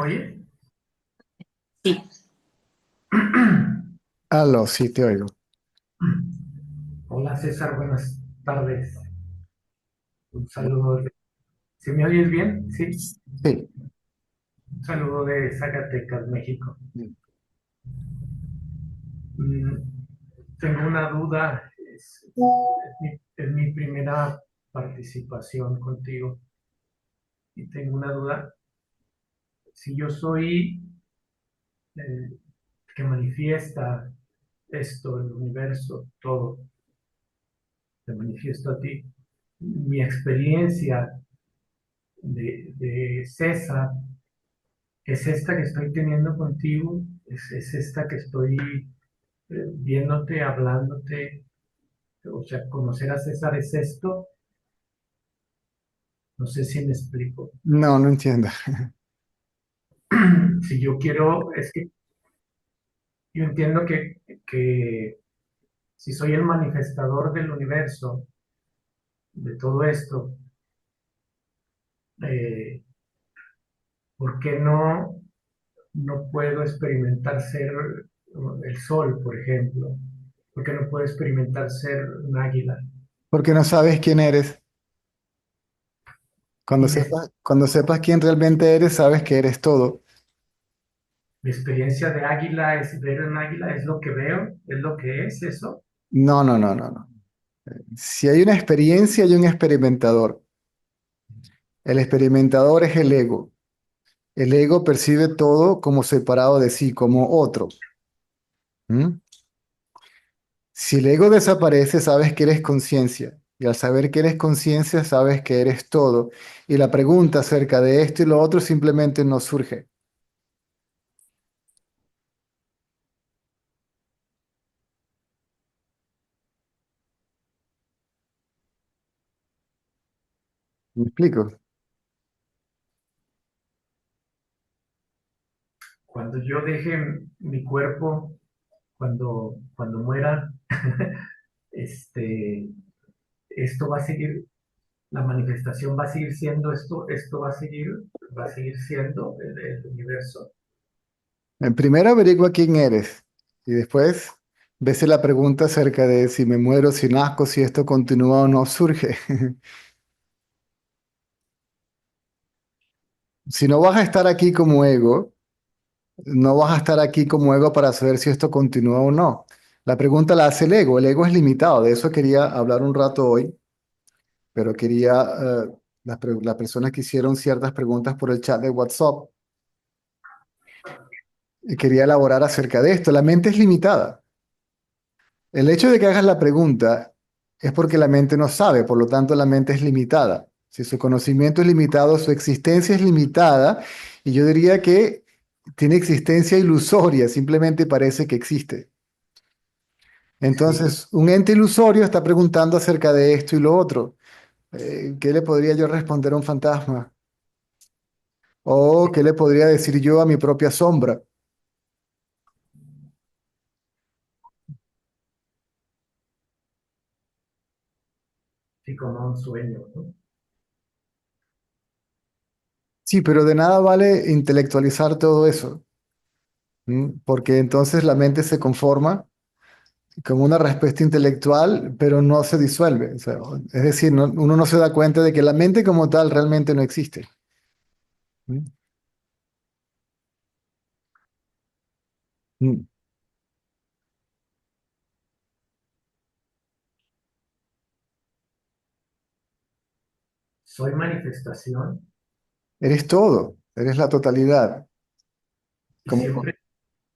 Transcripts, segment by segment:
oye? Sí, Aló, sí, te oigo. Hola César, buenas tardes. Un saludo. ¿Sí me oyes bien? Sí. Sí. Un saludo de Zacatecas, México. Mm, Tengo una duda. Es mi primera participación contigo y tengo una duda. Si yo soy el que manifiesta esto, el universo, todo, te manifiesto a ti. Mi experiencia de César es esta que estoy teniendo contigo, es esta que estoy viéndote, hablándote, o sea, conocer a César es esto, no sé si me explico. No, no entiendo. Si yo quiero, es que yo entiendo que si soy el manifestador del universo, de todo esto, eh, ¿por qué no puedo experimentar ser el sol, por ejemplo? ¿Por qué no puedo experimentar ser un águila? Porque no sabes quién eres. Y mi, Cuando sepas quién realmente eres, sabes que eres todo. mi experiencia de águila es ver un águila, es lo que veo, es lo que es eso. No, no, no, no, no. Si hay una experiencia, hay un experimentador. El experimentador es el ego. El ego percibe todo como separado de sí, como otro. ¿Mm? Si el ego desaparece, sabes que eres conciencia. Y al saber que eres conciencia, sabes que eres todo. Y la pregunta acerca de esto y lo otro simplemente no surge. ¿Me explico? Cuando yo deje mi cuerpo, cuando muera, este, esto va a seguir, la manifestación va a seguir siendo esto va a seguir siendo el universo. Primero averigua quién eres y después ves si la pregunta acerca de si me muero, si nazco, si esto continúa o no surge. Si no vas a estar aquí como ego, no vas a estar aquí como ego para saber si esto continúa o no. La pregunta la hace el ego. El ego es limitado. De eso quería hablar un rato hoy, pero quería, las personas que hicieron ciertas preguntas por el chat de WhatsApp, y quería elaborar acerca de esto. La mente es limitada. El hecho de que hagas la pregunta es porque la mente no sabe, por lo tanto la mente es limitada. Si su conocimiento es limitado, su existencia es limitada, y yo diría que tiene existencia ilusoria, simplemente parece que existe. Sí, Entonces, un ente ilusorio está preguntando acerca de esto y lo otro. ¿Qué le podría yo responder a un fantasma? ¿O qué le podría decir yo a mi propia sombra? sí, como un sueño, ¿no? Sí, pero de nada vale intelectualizar todo eso, porque entonces la mente se conforma como una respuesta intelectual, pero no se disuelve. O sea, es decir, uno no se da cuenta de que la mente como tal realmente no existe. ¿Mm? Mm. Soy manifestación Eres todo, eres la totalidad. y Como,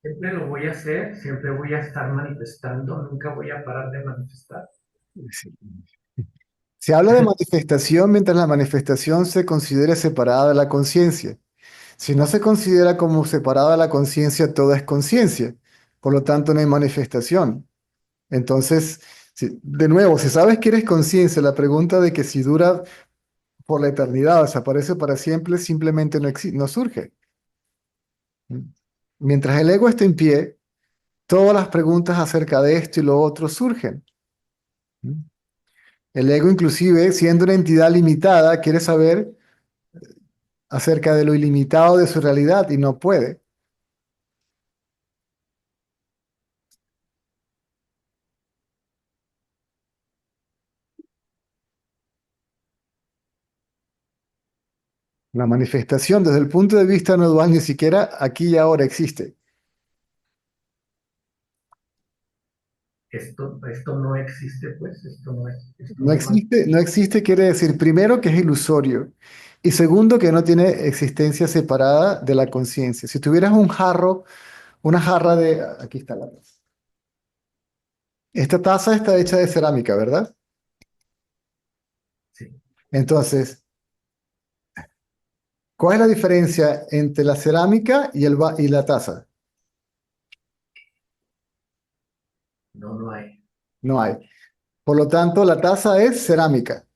siempre lo voy a hacer, siempre voy a estar manifestando, nunca voy a parar de manifestar. se habla de manifestación mientras la manifestación se considere separada de la conciencia. Si no se considera como separada de la conciencia, todo es conciencia. Por lo tanto, no hay manifestación. Entonces, de nuevo, si sabes que eres conciencia, la pregunta de que si dura por la eternidad o desaparece para siempre, simplemente no surge. Mientras el ego esté en pie, todas las preguntas acerca de esto y lo otro surgen. El ego, inclusive, siendo una entidad limitada, quiere saber acerca de lo ilimitado de su realidad y no puede. La manifestación desde el punto de vista no dual ni siquiera aquí y ahora existe. Esto no existe, pues, esto No no va. existe, no existe quiere decir primero que es ilusorio y segundo que no tiene existencia separada de la conciencia. Si tuvieras un jarro, una jarra de... Aquí está la taza. Esta taza está hecha de cerámica, ¿verdad? Sí, Entonces, ¿cuál es la diferencia entre la cerámica y la taza? no, no hay. No hay. Por lo tanto, la taza es cerámica.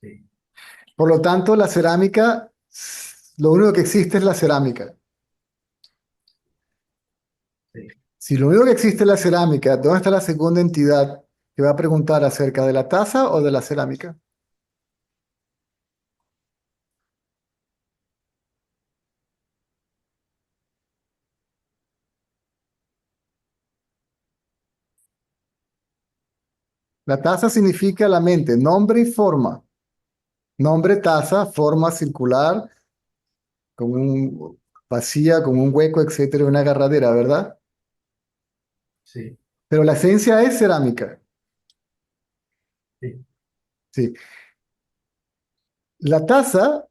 Sí, Por lo tanto, la cerámica, lo único que existe es la cerámica. sí. Si lo único que existe es la cerámica, ¿dónde está la segunda entidad que va a preguntar acerca de la taza o de la cerámica? La taza significa la mente, nombre y forma. Nombre taza, forma circular, con un vacía, con un hueco, etcétera, una agarradera, ¿verdad? Sí, Pero la esencia es cerámica. sí, Sí. La taza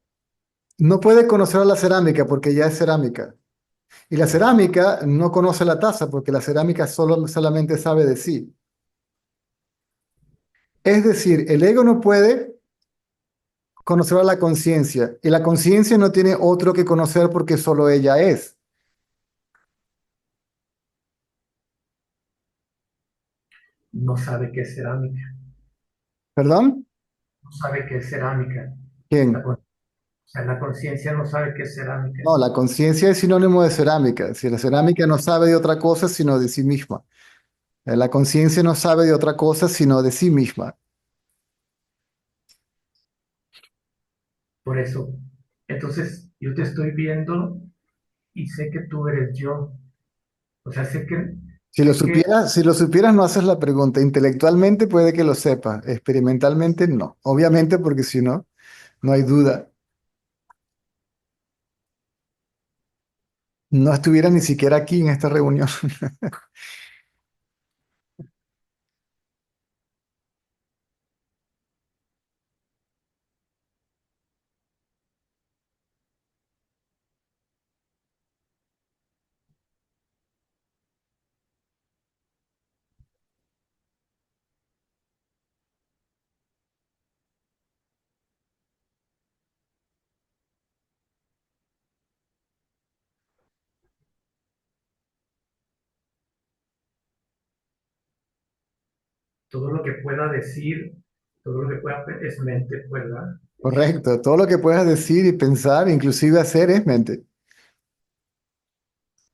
no puede conocer a la cerámica porque ya es cerámica. Y la cerámica no conoce la taza porque la cerámica solamente sabe de sí. Es decir, el ego no puede conocer a la conciencia y la conciencia no tiene otro que conocer porque solo ella es. no sabe qué es cerámica. ¿Perdón? No sabe qué es cerámica. ¿Quién? O sea, la conciencia no sabe qué es cerámica. No, la conciencia es sinónimo de cerámica. Si la cerámica no sabe de otra cosa sino de sí misma. La conciencia no sabe de otra cosa sino de sí misma. Por eso. Entonces, yo te estoy viendo y sé que tú eres yo. O sea, sé que Si lo supieras, no haces la pregunta. Intelectualmente puede que lo sepas, experimentalmente no. Obviamente, porque si no, no hay duda. No estuviera ni siquiera aquí en esta reunión. todo lo que pueda decir, todo lo que pueda es mente, ¿verdad? Correcto. Todo lo que puedas decir y pensar, inclusive hacer, es mente.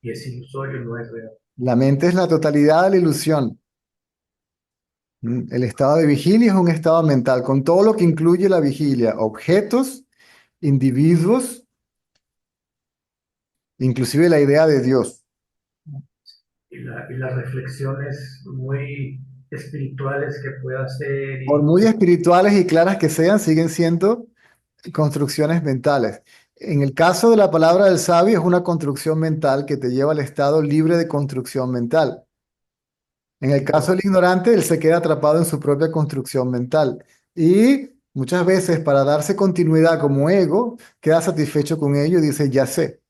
Y es ilusorio, no es real. La mente es la totalidad de la ilusión. El estado de vigilia es un estado mental, con todo lo que incluye la vigilia, objetos, individuos, inclusive la idea de Dios. Y las reflexiones muy espirituales que pueda hacer Por y muy espirituales y claras que sean, siguen siendo construcciones mentales. En el caso de la palabra del sabio, es una construcción mental que te lleva al estado libre de construcción mental. En el y caso del ignorante, él se queda atrapado en su propia construcción mental. Y muchas veces, para darse continuidad como ego, queda satisfecho con ello y dice, ya sé.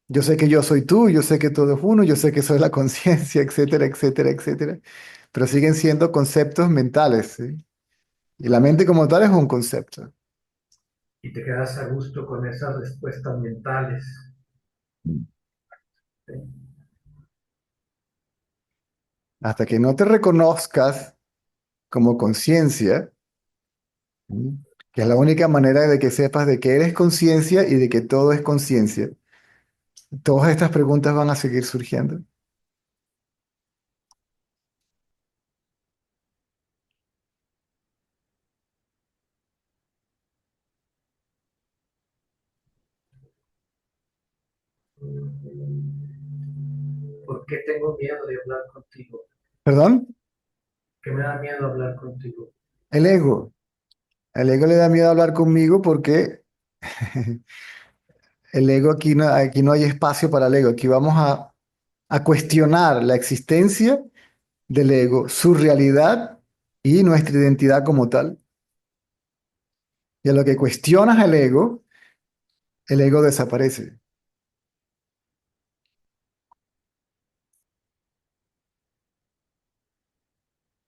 Yo sé que yo soy tú, yo sé que todo es uno, yo sé que soy la conciencia, etcétera, etcétera, etcétera. Pero siguen siendo conceptos mentales, ¿sí? Y la mente como tal es un concepto. y te quedas a gusto con esas respuestas mentales. ¿Sí? Hasta que no te reconozcas como conciencia, ¿sí? Que es la única manera de que sepas de que eres conciencia y de que todo es conciencia. Todas estas preguntas van a seguir surgiendo. ¿Por qué tengo miedo de hablar contigo? ¿Perdón? ¿Qué me da miedo hablar contigo? El ego. El ego le da miedo hablar conmigo porque el ego aquí no hay espacio para el ego. Aquí vamos a cuestionar la existencia del ego, su realidad y nuestra identidad como tal. Y a lo que cuestionas el ego desaparece.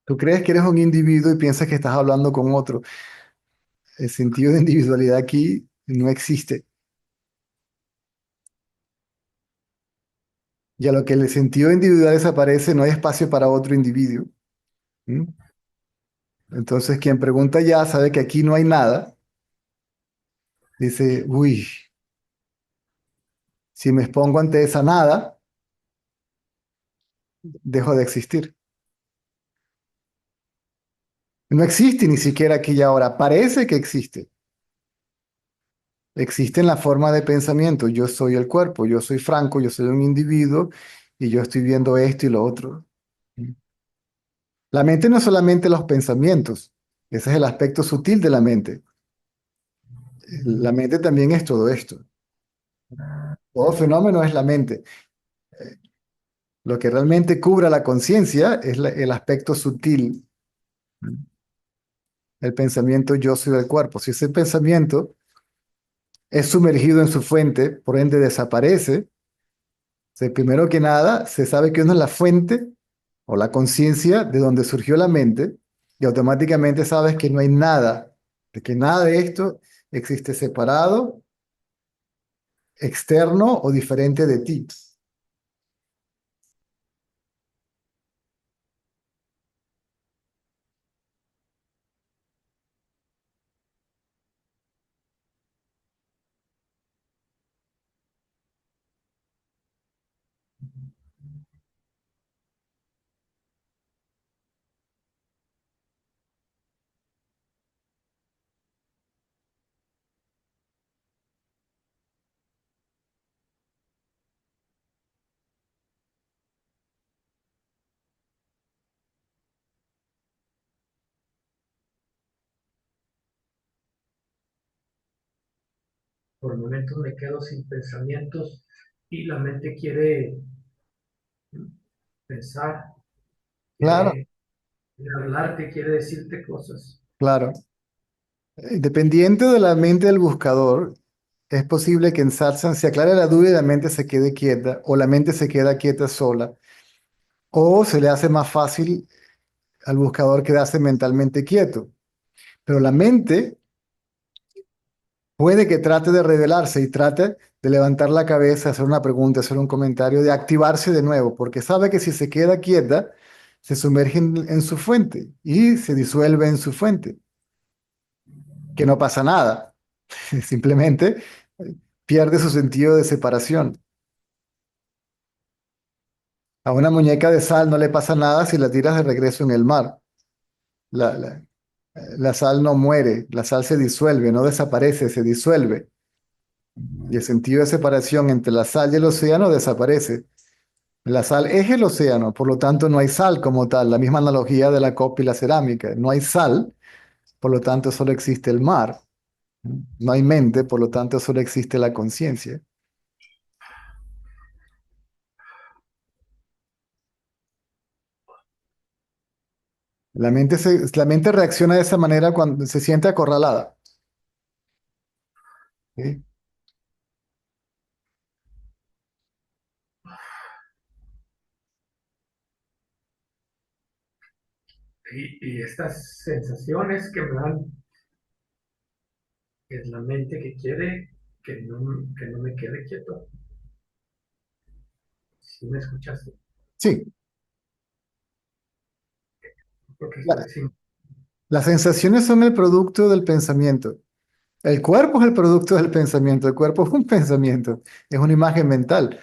Tú crees que eres un individuo y piensas que estás hablando con otro. El sentido de individualidad aquí no existe. Y a lo que el sentido individual desaparece, no hay espacio para otro individuo. ¿Mm? Entonces, quien pregunta ya sabe que aquí no hay nada. Dice, uy, si me expongo ante esa nada, dejo de existir. No existe ni siquiera aquí y ahora. Parece que existe. Existe en la forma de pensamiento. Yo soy el cuerpo, yo soy Franco, yo soy un individuo y yo estoy viendo esto y lo otro. La mente no es solamente los pensamientos. Ese es el aspecto sutil de la mente. La mente también es todo esto. Todo fenómeno es la mente. Lo que realmente cubre la conciencia es el aspecto sutil. El pensamiento yo soy del cuerpo. Si ese pensamiento es sumergido en su fuente, por ende desaparece, primero que nada se sabe que uno es la fuente o la conciencia de donde surgió la mente y automáticamente sabes que no hay nada, de que nada de esto existe separado, externo o diferente de ti. Por momentos me quedo sin pensamientos y la mente quiere pensar, Claro, quiere hablarte, quiere decirte cosas. claro. Dependiendo de la mente del buscador, es posible que en satsang se aclare la duda y la mente se quede quieta, o la mente se queda quieta sola, o se le hace más fácil al buscador quedarse mentalmente quieto. Pero la mente puede que trate de revelarse y trate de levantar la cabeza, hacer una pregunta, hacer un comentario, de activarse de nuevo, porque sabe que si se queda quieta, se sumerge en su fuente y se disuelve en su fuente, que no pasa nada, simplemente pierde su sentido de separación. A una muñeca de sal no le pasa nada si la tiras de regreso en el mar. La, la, la sal no muere, la sal se disuelve, no desaparece, se disuelve. Y el sentido de separación entre la sal y el océano desaparece. La sal es el océano, por lo tanto no hay sal como tal. La misma analogía de la copa y la cerámica. No hay sal, por lo tanto solo existe el mar. No hay mente, por lo tanto solo existe la conciencia. La mente reacciona de esa manera cuando se siente acorralada. ¿Sí? Y estas sensaciones que me dan es la mente que quiere que no me quede quieto. Si me escuchaste, Sí, porque estoy la- sin... las sensaciones son el producto del pensamiento. El cuerpo es el producto del pensamiento. El cuerpo es un pensamiento, es una imagen mental.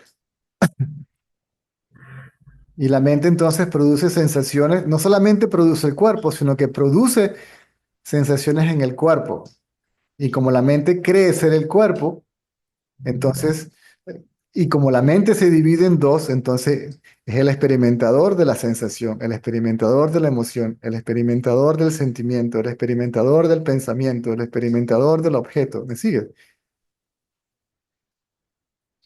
Y la mente entonces produce sensaciones, no solamente produce el cuerpo, sino que produce sensaciones en el cuerpo. Y como la mente cree ser el cuerpo, entonces Y como la mente se divide en dos, entonces es el experimentador de la sensación, el experimentador de la emoción, el experimentador del sentimiento, el experimentador del pensamiento, el experimentador del objeto. ¿Me sigue?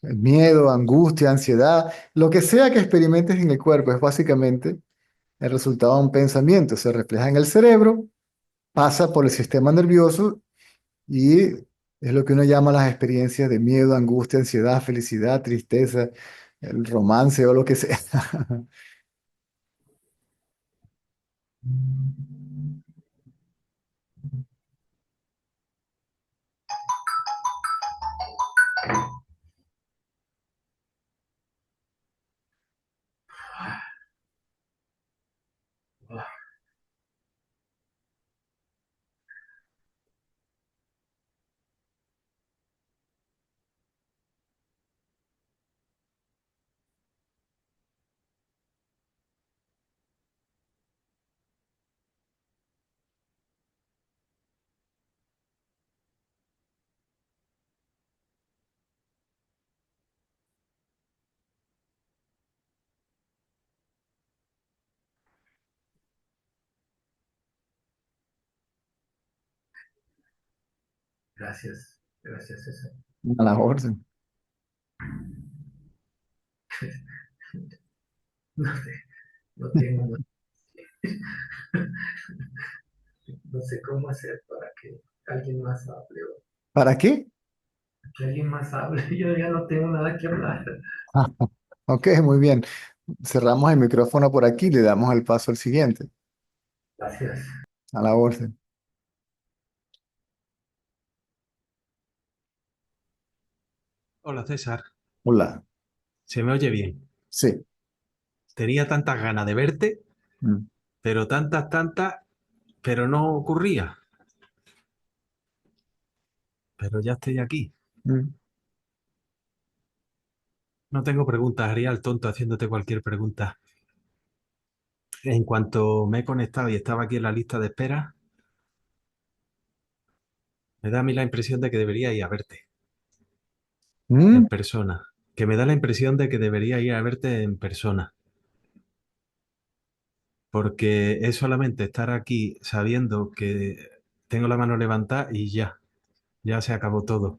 El miedo, angustia, ansiedad, lo que sea que experimentes en el cuerpo es básicamente el resultado de un pensamiento. Se refleja en el cerebro, pasa por el sistema nervioso y es lo que uno llama las experiencias de miedo, angustia, ansiedad, felicidad, tristeza, el romance o lo que sea. Gracias, gracias, César. A la orden. No sé, no tengo, no sé cómo hacer para que alguien más hable o ¿Para qué? que alguien más hable. Yo ya no tengo nada que hablar. Ah, ok, muy bien. Cerramos el micrófono por aquí y le damos el paso al siguiente. Gracias. A la orden. Hola César, Hola. se me oye bien. Sí. Tenía tantas ganas de verte, Mm, pero tantas, pero no ocurría. Pero ya estoy aquí. mm, No tengo preguntas, haría el tonto haciéndote cualquier pregunta. En cuanto me he conectado y estaba aquí en la lista de espera, me da a mí la impresión de que debería ir a verte en mm, persona. Que me da la impresión de que debería ir a verte en persona. Porque es solamente estar aquí sabiendo que tengo la mano levantada y ya se acabó todo.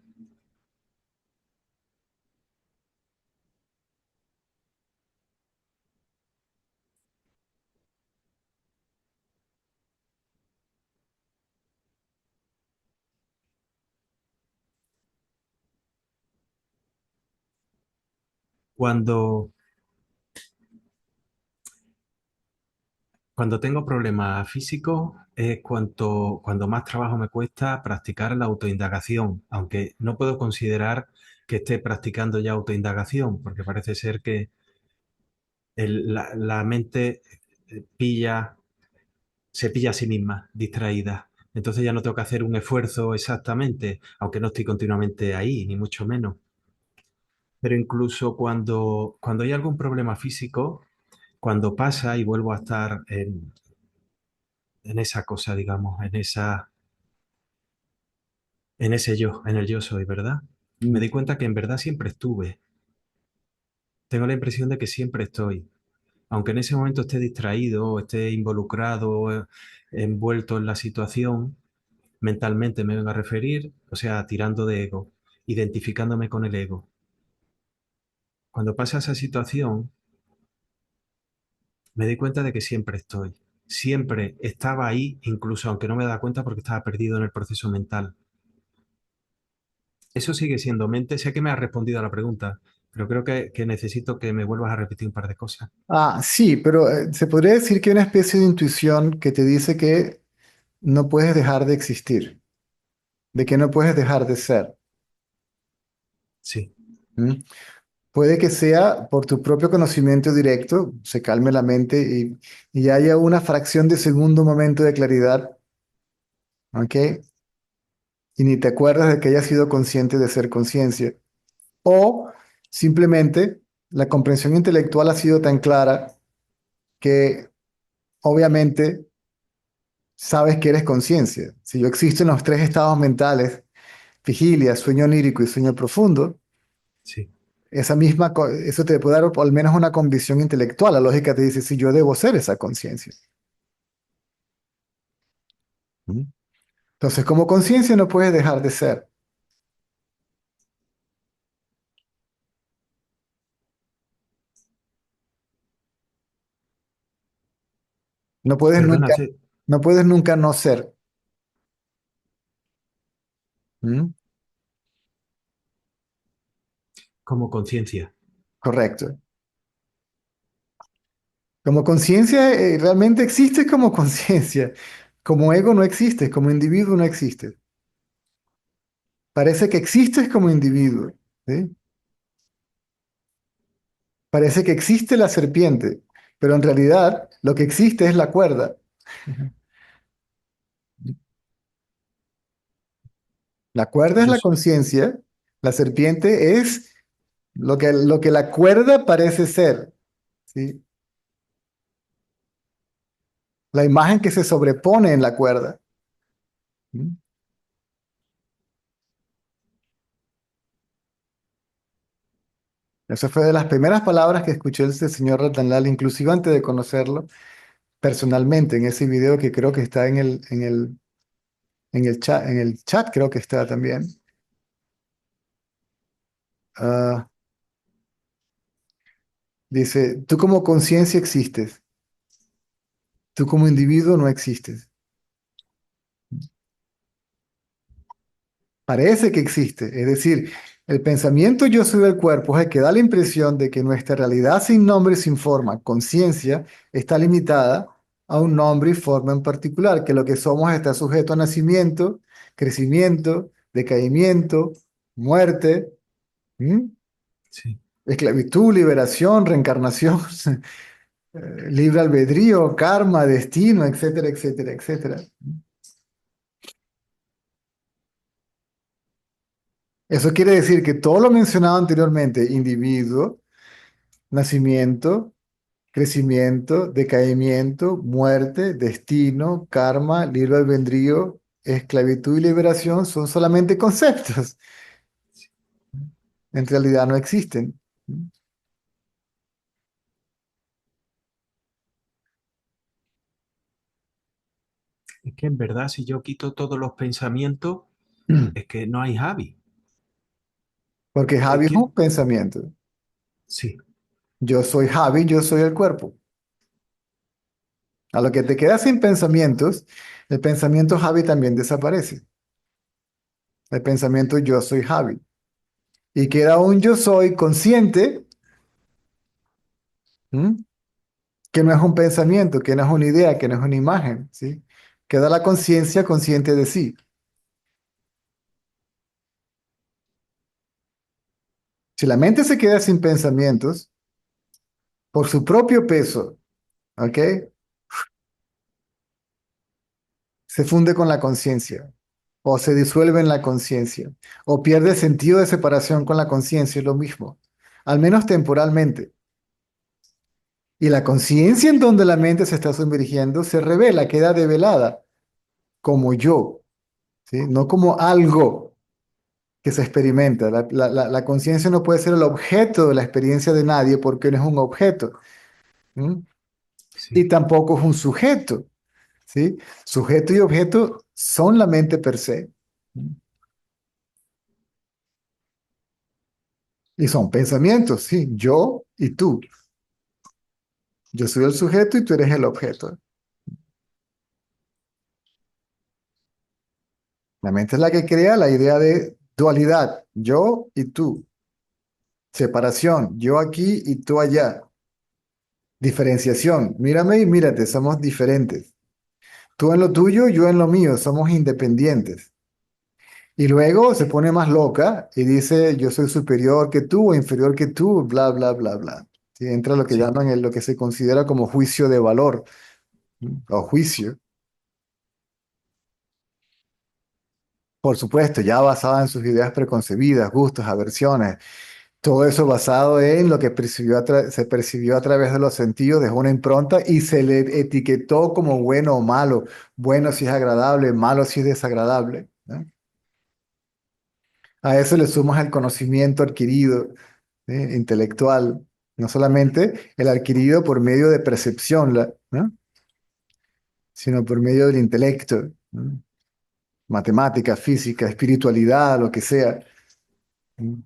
Cuando Cuando tengo problemas físicos es cuando más trabajo me cuesta practicar la autoindagación, aunque no puedo considerar que esté practicando ya autoindagación, porque parece ser que la mente pilla, se pilla a sí misma, distraída. Entonces ya no tengo que hacer un esfuerzo exactamente, aunque no estoy continuamente ahí, ni mucho menos. Pero incluso cuando hay algún problema físico, cuando pasa y vuelvo a estar en esa cosa, digamos, en ese yo, en el yo soy, ¿verdad? Me mm. di cuenta que en verdad siempre estuve. Tengo la impresión de que siempre estoy. Aunque en ese momento esté distraído, esté involucrado, envuelto en la situación, mentalmente me vengo a referir, o sea, tirando de ego, identificándome con el ego. Cuando pasa esa situación, me di cuenta de que siempre estoy. Siempre estaba ahí, incluso aunque no me da cuenta porque estaba perdido en el proceso mental. Eso sigue siendo mente. Sé que me has respondido a la pregunta, pero creo que necesito que me vuelvas a repetir un par de cosas. Ah, sí, pero se podría decir que hay una especie de intuición que te dice que no puedes dejar de existir, de que no puedes dejar de ser. Sí, ¿Mm? Puede que sea por tu propio conocimiento directo, se calme la mente y haya una fracción de segundo momento de claridad, ¿ok? Y ni te acuerdas de que hayas sido consciente de ser conciencia. O simplemente la comprensión intelectual ha sido tan clara que obviamente sabes que eres conciencia. Si yo existo en los tres estados mentales, vigilia, sueño onírico y sueño profundo, sí, eso te puede dar al menos una convicción intelectual. La lógica te dice, si yo debo ser esa conciencia. ¿Mm? Entonces, como conciencia no puedes dejar de ser. No puedes Perdona, nunca, no puedes nunca no ser. ¿Mm? como conciencia. Correcto. Como conciencia, realmente existes como conciencia. Como ego no existes, como individuo no existes. Parece que existes como individuo, ¿sí? Parece que existe la serpiente, pero en realidad lo que existe es la cuerda. La cuerda es Yo, la conciencia, la serpiente es lo que la cuerda parece ser, ¿sí? La imagen que se sobrepone en la cuerda. ¿Mm? Esa fue de las primeras palabras que escuché del señor Ratanlal, inclusive antes de conocerlo personalmente, en ese video que creo que está en el chat creo que está también. Ah, dice, tú como conciencia existes, tú como individuo no existes. Parece que existe, es decir, el pensamiento yo soy del cuerpo es el que da la impresión de que nuestra realidad sin nombre y sin forma, conciencia, está limitada a un nombre y forma en particular, que lo que somos está sujeto a nacimiento, crecimiento, decaimiento, muerte, ¿m? sí. Esclavitud, liberación, reencarnación, libre albedrío, karma, destino, etcétera, etcétera, etcétera. Eso quiere decir que todo lo mencionado anteriormente, individuo, nacimiento, crecimiento, decaimiento, muerte, destino, karma, libre albedrío, esclavitud y liberación son solamente conceptos. En realidad no existen. Es que en verdad, si yo quito todos los pensamientos, es que no hay Javi. Porque Es Javi es que, un pensamiento. sí, Yo soy Javi, yo soy el cuerpo. A lo que te quedas sin pensamientos, el pensamiento Javi también desaparece. El pensamiento yo soy Javi. Y queda un yo soy consciente, ¿m? Que no es un pensamiento, que no es una idea, que no es una imagen, ¿sí? Queda la conciencia consciente de sí. Si la mente se queda sin pensamientos, por su propio peso, ¿ok? Se funde con la conciencia, o se disuelve en la conciencia, o pierde sentido de separación con la conciencia, es lo mismo, al menos temporalmente. Y la conciencia en donde la mente se está sumergiendo se revela, queda develada como yo, ¿sí? No como algo que se experimenta. La conciencia no puede ser el objeto de la experiencia de nadie porque no es un objeto. ¿M? sí. Y tampoco es un sujeto, ¿sí? Sujeto y objeto son la mente per se. ¿M? Y son pensamientos, sí, yo y tú. Yo soy el sujeto y tú eres el objeto. La mente es la que crea la idea de dualidad, yo y tú. Separación, yo aquí y tú allá. Diferenciación, mírame y mírate, somos diferentes. Tú en lo tuyo, yo en lo mío, somos independientes. Y luego se pone más loca y dice, yo soy superior que tú o inferior que tú, bla, bla, bla, bla. Sí, entra lo que Sí, llaman lo que se considera como juicio de valor, ¿no? O juicio. Por supuesto, ya basada en sus ideas preconcebidas, gustos, aversiones. Todo eso basado en lo que se percibió a través de los sentidos, dejó una impronta y se le etiquetó como bueno o malo. Bueno si es agradable, malo si es desagradable, ¿no? A eso le sumas el conocimiento adquirido, ¿sí? Intelectual, no solamente el adquirido por medio de percepción, ¿no? Sino por medio del intelecto, ¿no? Matemática, física, espiritualidad, lo que sea. ¿No?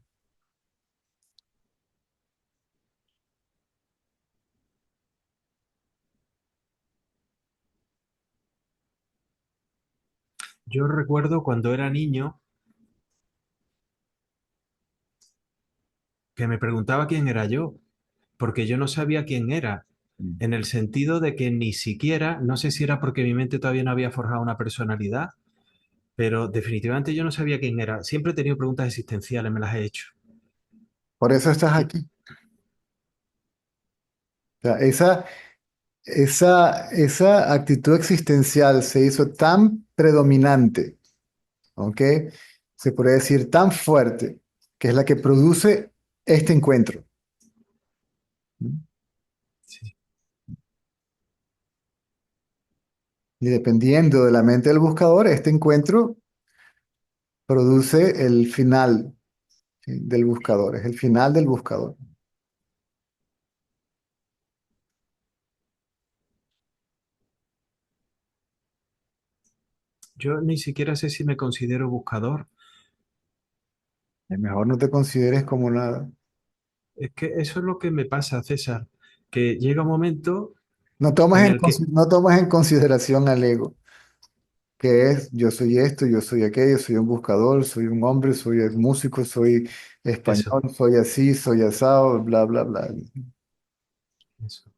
Yo recuerdo cuando era niño que me preguntaba quién era yo, porque yo no sabía quién era, en el sentido de que ni siquiera, no sé si era porque mi mente todavía no había forjado una personalidad, pero definitivamente yo no sabía quién era. Siempre he tenido preguntas existenciales, me las he hecho. Por eso estás Y aquí. O sea, esa actitud existencial se hizo tan predominante, ¿ok? Se podría decir tan fuerte, que es la que produce este encuentro. sí, Y dependiendo de la mente del buscador, este encuentro produce el final, ¿sí? Del buscador, es el final del buscador. yo ni siquiera sé si me considero buscador. Es mejor no te consideres como nada. Es que eso es lo que me pasa, César, que llega un momento No tomas en el que, no tomas en consideración al ego, que es yo soy esto, yo soy aquello, soy un buscador, soy un hombre, soy el músico, soy eso, español, soy así, soy asado, bla, bla, bla. eso,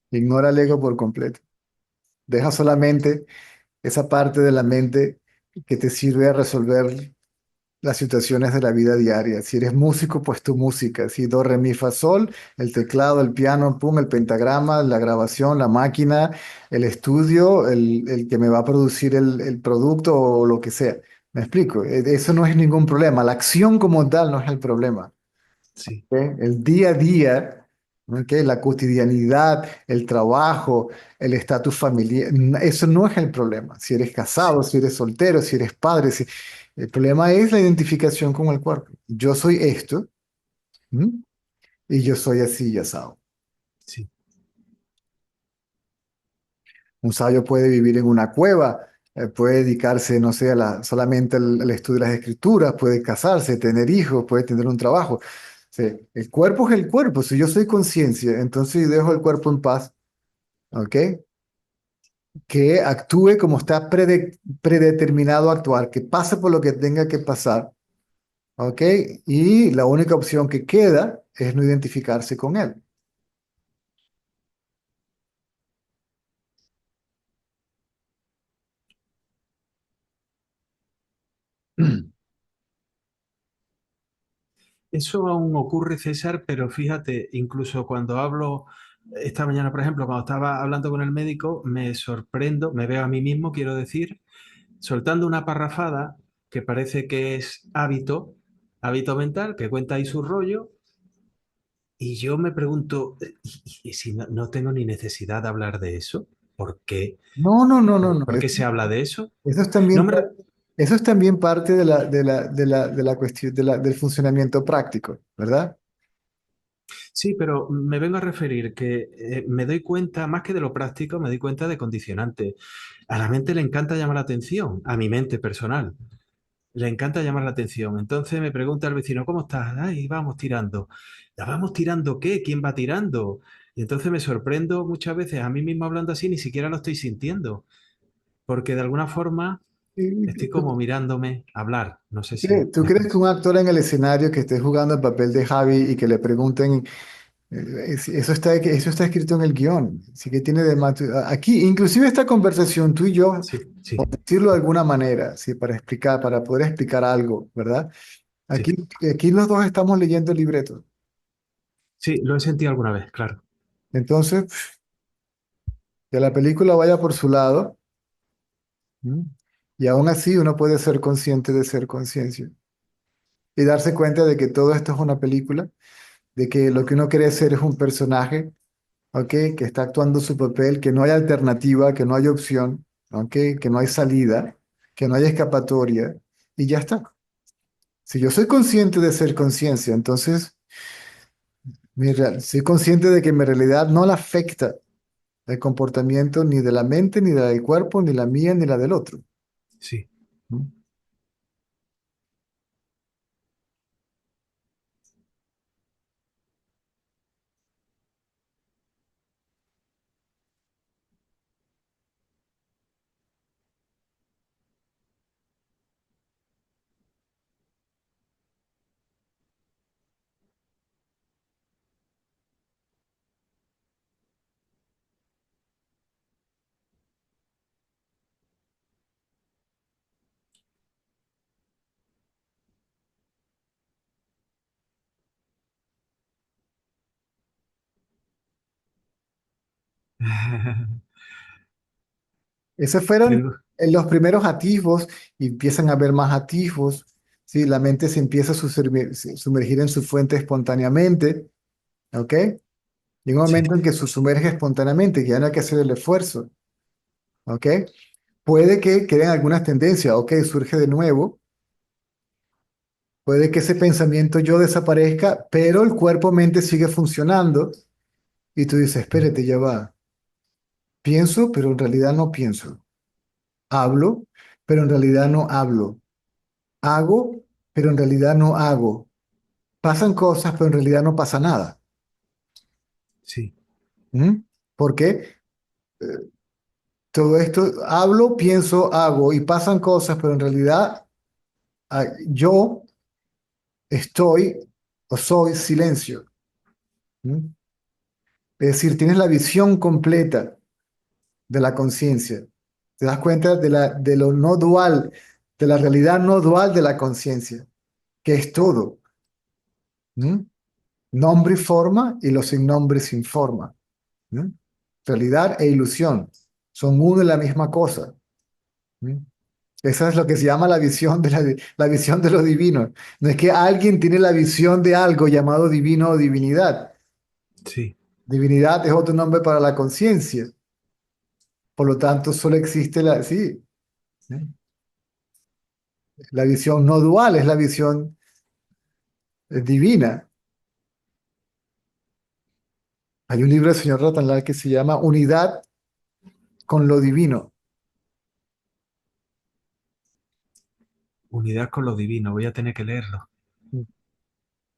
Ignora el ego por completo. Deja solamente esa parte de la mente que te sirve a resolver las situaciones de la vida diaria. Si eres músico, pues tu música. Si do, re, mi, fa, sol, el teclado, el piano, pum, el pentagrama, la grabación, la máquina, el estudio, el que me va a producir el producto o lo que sea. ¿Me explico? Eso no es ningún problema. La acción como tal no es el problema. sí, ¿Ok? El día a día, ¿ok? La cotidianidad, el trabajo, el estatus familiar, eso no es el problema. Si eres casado, sí, si eres soltero, si eres padre, el problema es la identificación con el cuerpo. Yo soy esto, ¿m? Y yo soy así y asado. sí. Un sabio puede vivir en una cueva, puede dedicarse, no sé, solamente al estudio de las escrituras, puede casarse, tener hijos, puede tener un trabajo. Sí, el cuerpo es el cuerpo. Si yo soy conciencia, entonces dejo el cuerpo en paz, ¿ok? Que actúe como está predeterminado a actuar, que pase por lo que tenga que pasar, ¿ok? Y la única opción que queda es no identificarse con él. Eso aún ocurre, César, pero fíjate, incluso cuando hablo, esta mañana, por ejemplo, cuando estaba hablando con el médico, me sorprendo, me veo a mí mismo, quiero decir, soltando una parrafada que parece que es hábito mental, que cuenta ahí su rollo, y yo me pregunto, ¿y si no tengo ni necesidad de hablar de eso? ¿Por qué? No, no, no, no, no. ¿Por qué se habla de eso? Eso es No también, me, eso es también parte de la cuestión del funcionamiento práctico, ¿verdad? Sí, pero me vengo a referir que me doy cuenta, más que de lo práctico, me doy cuenta de condicionante. A la mente le encanta llamar la atención, a mi mente personal. Le encanta llamar la atención. Entonces me pregunta el vecino, ¿cómo estás? Ay, vamos tirando. ¿Ya vamos tirando qué? ¿Quién va tirando? Y entonces me sorprendo muchas veces a mí mismo hablando así, ni siquiera lo estoy sintiendo, porque de alguna forma estoy como mirándome hablar. No sé si ¿Tú me crees que explico. un actor en el escenario que esté jugando el papel de Javi y que le pregunten, eso está escrito en el guión? Así que tiene de aquí, inclusive esta conversación, tú y yo, Sí, por sí, decirlo de alguna manera, ¿sí? Para explicar, para poder explicar algo, ¿verdad? Aquí, sí. aquí los dos estamos leyendo el libreto. Sí, lo he sentido alguna vez, claro. Entonces, que la película vaya por su lado, ¿m? Y aún así uno puede ser consciente de ser conciencia y darse cuenta de que todo esto es una película, de que lo que uno quiere ser es un personaje, ¿ok? Que está actuando su papel, que no hay alternativa, que no hay opción, ¿ok? Que no hay salida, que no hay escapatoria y ya está. Si yo soy consciente de ser conciencia, entonces Soy consciente de que mi realidad no la afecta el comportamiento ni de la mente, ni de la del cuerpo, ni la mía, ni la del otro. Sí. ¿Mm? Esos fueron Creo, los primeros atisbos y empiezan a haber más atisbos. ¿Sí? La mente se empieza a sumergir en su fuente espontáneamente. ¿Ok? Llega un sí, momento en que se sumerge espontáneamente, que ya no hay que hacer el esfuerzo. ¿Ok? Puede que queden algunas tendencias. Ok, surge de nuevo. Puede que ese pensamiento yo desaparezca, pero el cuerpo-mente sigue funcionando. Y tú dices, espérate, ya va. Pienso, pero en realidad no pienso. Hablo, pero en realidad no hablo. Hago, pero en realidad no hago. Pasan cosas, pero en realidad no pasa nada. sí, ¿Mm? ¿Por qué? Todo esto, hablo, pienso, hago y pasan cosas, pero en realidad yo estoy o soy silencio. ¿Mm? Es decir, tienes la visión completa de la conciencia. Te das cuenta de lo no dual, de la realidad no dual de la conciencia, que es todo. ¿Mm? Nombre y forma y lo sin nombre y sin forma. ¿Mm? Realidad e ilusión son uno y la misma cosa. ¿Mm? Esa es lo que se llama la visión la visión de lo divino. No es que alguien tiene la visión de algo llamado divino o divinidad. sí. Divinidad es otro nombre para la conciencia. Por lo tanto, solo existe sí, ¿eh? La visión no dual, es la visión divina. Hay un libro del señor Ratanlal que se llama Unidad con lo divino. Unidad con lo divino. Voy a tener que leerlo.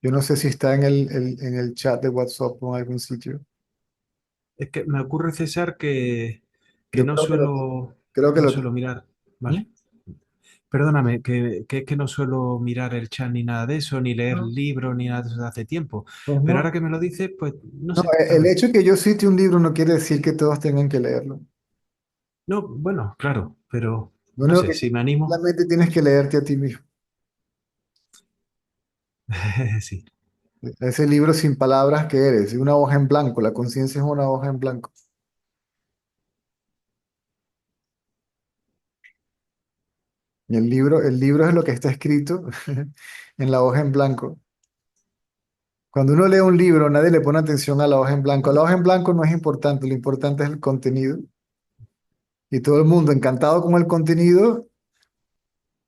Yo no sé si está en en el chat de WhatsApp o en algún sitio. Es que me ocurre, César, que Yo creo que no lo suelo mirar. ¿Mm? Vale. Perdóname, que no suelo mirar el chat ni nada de eso, ni leer No, libros, ni nada de eso desde hace tiempo. pues Pero no. ahora que me lo dices, pues no No, sé, tal el vez. hecho de que yo cite un libro no quiere decir que todos tengan que leerlo. No, bueno, claro, pero Lo no único sé, que si me animo. solamente tienes que leerte a ti mismo. Sí, Ese libro sin palabras que eres, una hoja en blanco. La conciencia es una hoja en blanco. Y el libro es lo que está escrito en la hoja en blanco. Cuando uno lee un libro, nadie le pone atención a la hoja en blanco. La hoja en blanco no es importante, lo importante es el contenido. Y todo el mundo encantado con el contenido,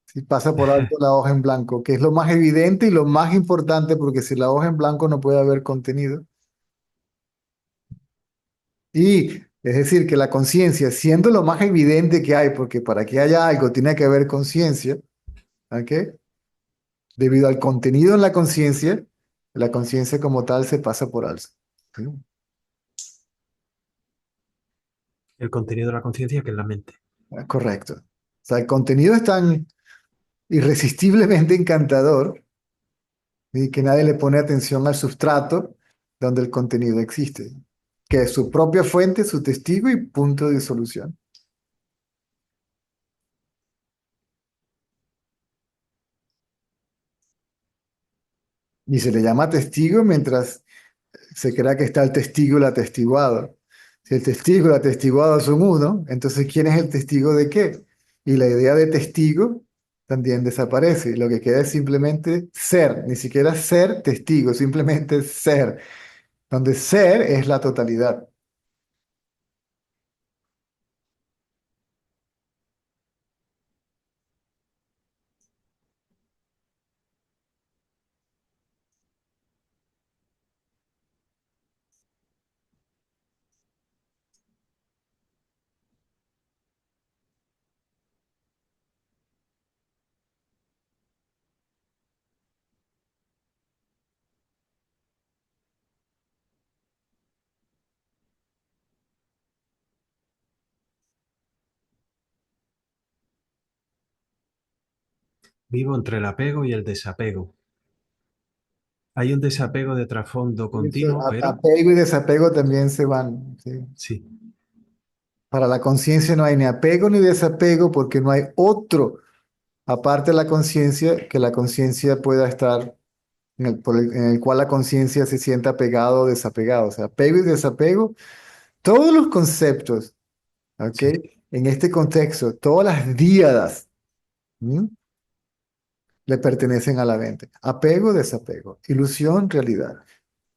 si pasa por alto la hoja en blanco, que es lo más evidente y lo más importante, porque si la hoja en blanco no puede haber contenido. Y es decir, que la conciencia, siendo lo más evidente que hay, porque para que haya algo tiene que haber conciencia, ¿ok? Debido al contenido en la conciencia como tal se pasa por alto. ¿Sí? el contenido de la conciencia que es la mente. Correcto. O sea, el contenido es tan irresistiblemente encantador y que nadie le pone atención al sustrato donde el contenido existe, que es su propia fuente, su testigo y punto de solución. Y se le llama testigo mientras se crea que está el testigo y el atestiguado. Si el testigo y el atestiguado son uno, entonces ¿quién es el testigo de qué? Y la idea de testigo también desaparece. Y lo que queda es simplemente ser, ni siquiera ser testigo, simplemente ser, donde ser es la totalidad. Vivo entre el apego y el desapego. Hay un desapego de trasfondo Eso, continuo, pero apego y desapego también se van. ¿Sí? sí, Para la conciencia no hay ni apego ni desapego porque no hay otro, aparte de la conciencia, que la conciencia pueda estar, en el cual la conciencia se sienta apegado o desapegado. O sea, apego y desapego, todos los conceptos, ¿ok? sí, En este contexto, todas las díadas, ¿m? Le pertenecen a la mente. Apego, desapego, ilusión, realidad,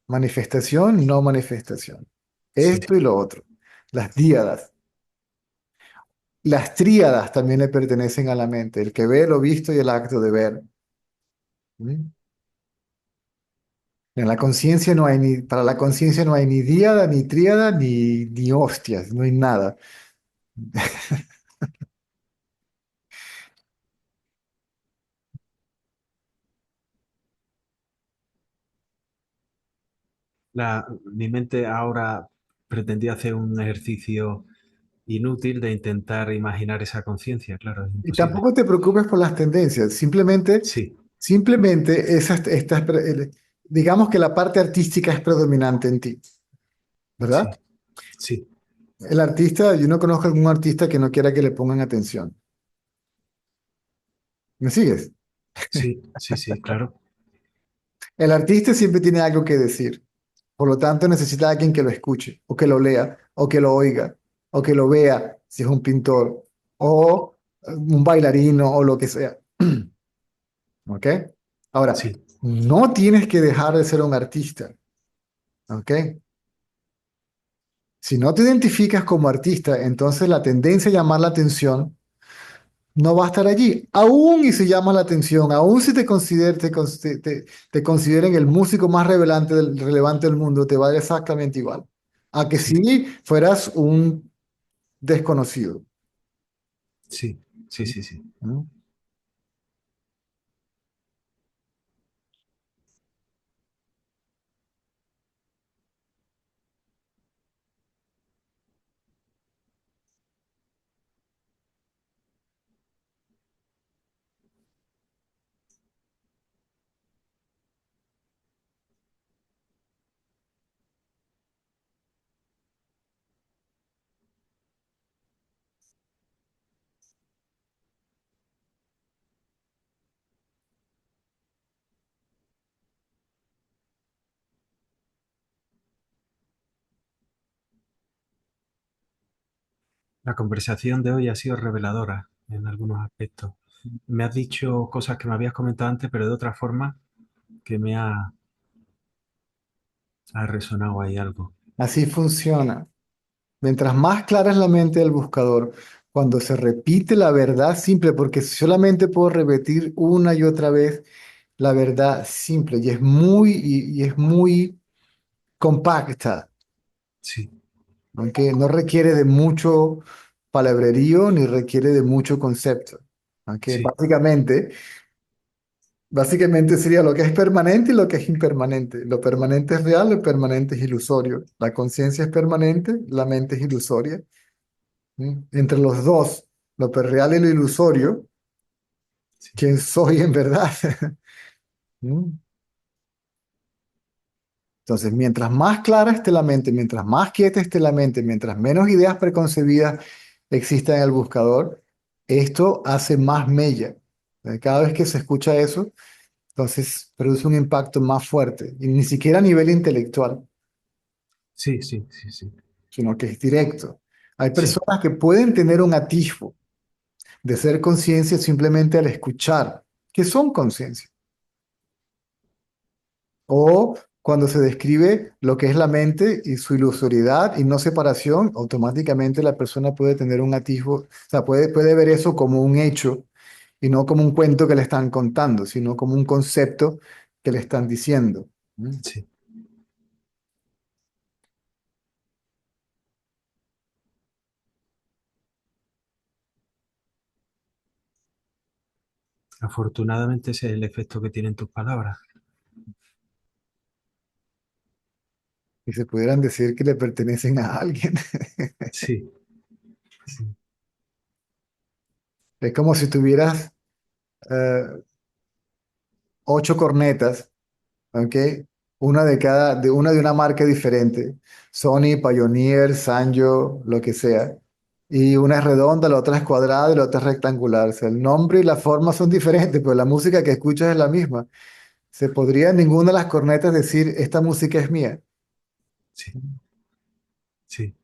manifestación, no manifestación. sí. Esto y lo otro. Las díadas. Las tríadas también le pertenecen a la mente, el que ve, lo visto y el acto de ver. ¿Mm? En la conciencia no hay ni, para la conciencia no hay ni díada, ni tríada, ni hostias, no hay nada. Mi mente ahora pretendía hacer un ejercicio inútil de intentar imaginar esa conciencia, claro, es Y imposible. tampoco te preocupes por las tendencias, simplemente, Sí, simplemente digamos que la parte artística es predominante en ti, ¿verdad? sí, sí, El artista, yo no conozco algún artista que no quiera que le pongan atención. ¿Me sigues? sí, sí, sí, claro, El artista siempre tiene algo que decir. Por lo tanto, necesita a alguien que lo escuche, o que lo lea, o que lo oiga, o que lo vea, si es un pintor, o un bailarino, o lo que sea. ¿Ok? Ahora, sí, no tienes que dejar de ser un artista. ¿Ok? Si no te identificas como artista, entonces la tendencia a llamar la atención no va a estar allí. Aún y si llama la atención, aún si te consideren el músico más relevante del mundo, te va a dar exactamente igual. A que sí, si fueras un desconocido. sí, sí, sí, sí. ¿No? La conversación de hoy ha sido reveladora en algunos aspectos. Me has dicho cosas que me habías comentado antes, pero de otra forma que ha resonado ahí algo. Así funciona. Mientras más clara es la mente del buscador, cuando se repite la verdad simple, porque solamente puedo repetir una y otra vez la verdad simple, y es muy compacta, Sí, aunque no requiere de mucho palabrerío ni requiere de mucho concepto. Aunque sí, básicamente sería lo que es permanente y lo que es impermanente. Lo permanente es real, lo permanente es ilusorio. La conciencia es permanente, la mente es ilusoria. ¿Mm? Entre los dos, lo real y lo ilusorio, sí, ¿quién soy en verdad? ¿Mm? Entonces, mientras más clara esté la mente, mientras más quieta esté la mente, mientras menos ideas preconcebidas existan en el buscador, esto hace más mella. Cada vez que se escucha eso, entonces produce un impacto más fuerte, y ni siquiera a nivel intelectual, sí, sí, sí, sí, sino que es directo. Hay sí, personas que pueden tener un atisbo de ser conciencia simplemente al escuchar, que son conciencia. O cuando se describe lo que es la mente y su ilusoriedad y no separación, automáticamente la persona puede tener un atisbo, o sea, puede ver eso como un hecho y no como un cuento que le están contando, sino como un concepto que le están diciendo. ¿Mm? sí. Afortunadamente ese es el efecto que tienen tus palabras. Y se pudieran decir que le pertenecen a alguien. Sí, sí, Es como si tuvieras eh, 8 cornetas, ¿ok? Una de cada, de una marca diferente. Sony, Pioneer, Sanyo, lo que sea. Y una es redonda, la otra es cuadrada y la otra es rectangular. O sea, el nombre y la forma son diferentes, pero la música que escuchas es la misma. Se podría en ninguna de las cornetas decir, esta música es mía. Sí, sí.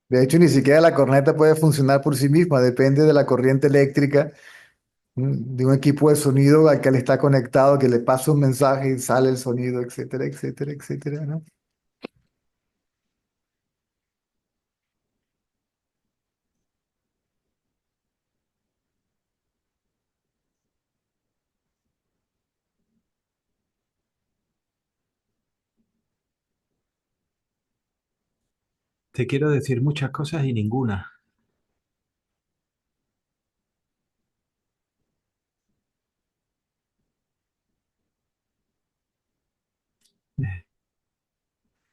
De hecho, ni siquiera la corneta puede funcionar por sí misma, depende de la corriente eléctrica, de un equipo de sonido al que le está conectado, que le pasa un mensaje y sale el sonido, etcétera, etcétera, etcétera, ¿no? Te quiero decir muchas cosas y ninguna.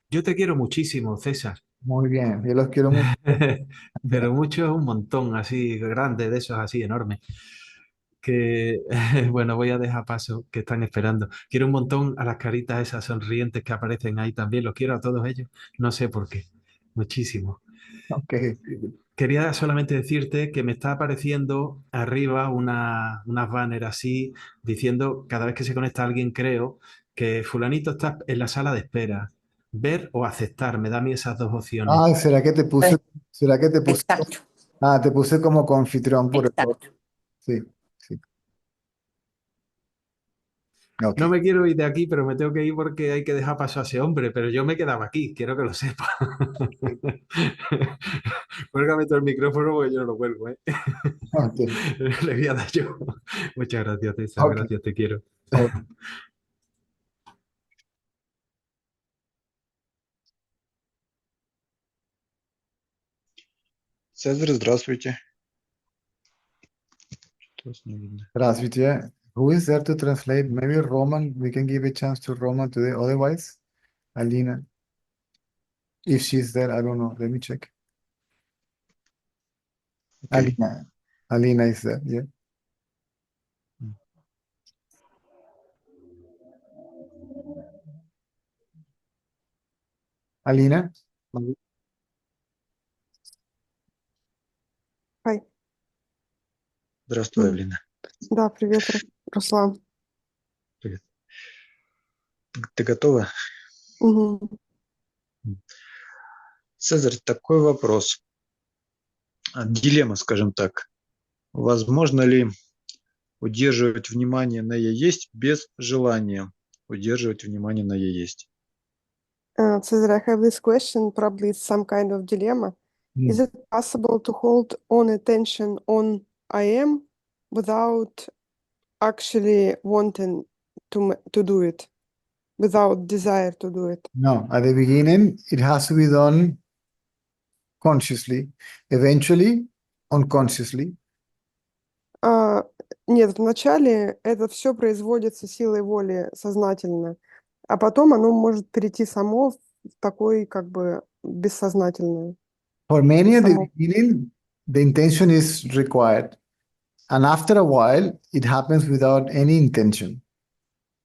Yo te quiero muchísimo, César. Muy bien, yo los quiero mucho. Pero mucho es un montón, así grande, de esos así enormes. Que, bueno, voy a dejar paso, que están esperando. Quiero un montón a las caritas esas sonrientes que aparecen ahí también. Los quiero a todos ellos. No sé por qué. Muchísimo. Ok. Quería solamente decirte que me está apareciendo arriba unas banners así, diciendo cada vez que se conecta alguien, creo, que fulanito está en la sala de espera. Ver o aceptar, me da a mí esas dos opciones. Ay, será que te puse, Exacto, te puse como confitrión por error? exacto. Sí, sí. Ok. No me quiero ir de aquí, pero me tengo que ir porque hay que dejar paso a ese hombre, pero yo me quedaba aquí, quiero que lo sepa. Cuélgame todo el micrófono porque yo no lo cuelgo, ¿eh? Ok. Le voy a dar yo. Muchas gracias, César, Ok. gracias, te quiero. Ok. Цезарь, здравствуйте. Что вас не видно? Здравствуйте. Who is there to translate? Maybe Roman. We can give a chance to Roman today. Otherwise, Alina. If she's there, I don't know. Let me check. Окей. Alina. Alina is there. Yeah. Alina. Ай, Здравствуй, Алина. да, привет, Руслан. Привет. Ты готова? Мгм. Цезарь, такой вопрос. Дилемма, скажем так. Возможно ли удерживать внимание на «я есть» без желания удерживать внимание на «я есть»? Cesar, I have this question, probably it's some kind of dilemma. Is Hmm. it possible to hold on attention on I am without actually wanting to do it, without desire to do it? No, at the beginning, it has to be done consciously. Eventually, unconsciously. А, нет, вначале это все производится силой воли сознательно, а потом оно может перейти само в такой как бы бессознательное. For many at the Само. beginning, the intention is required. And after a while, it happens without any intention.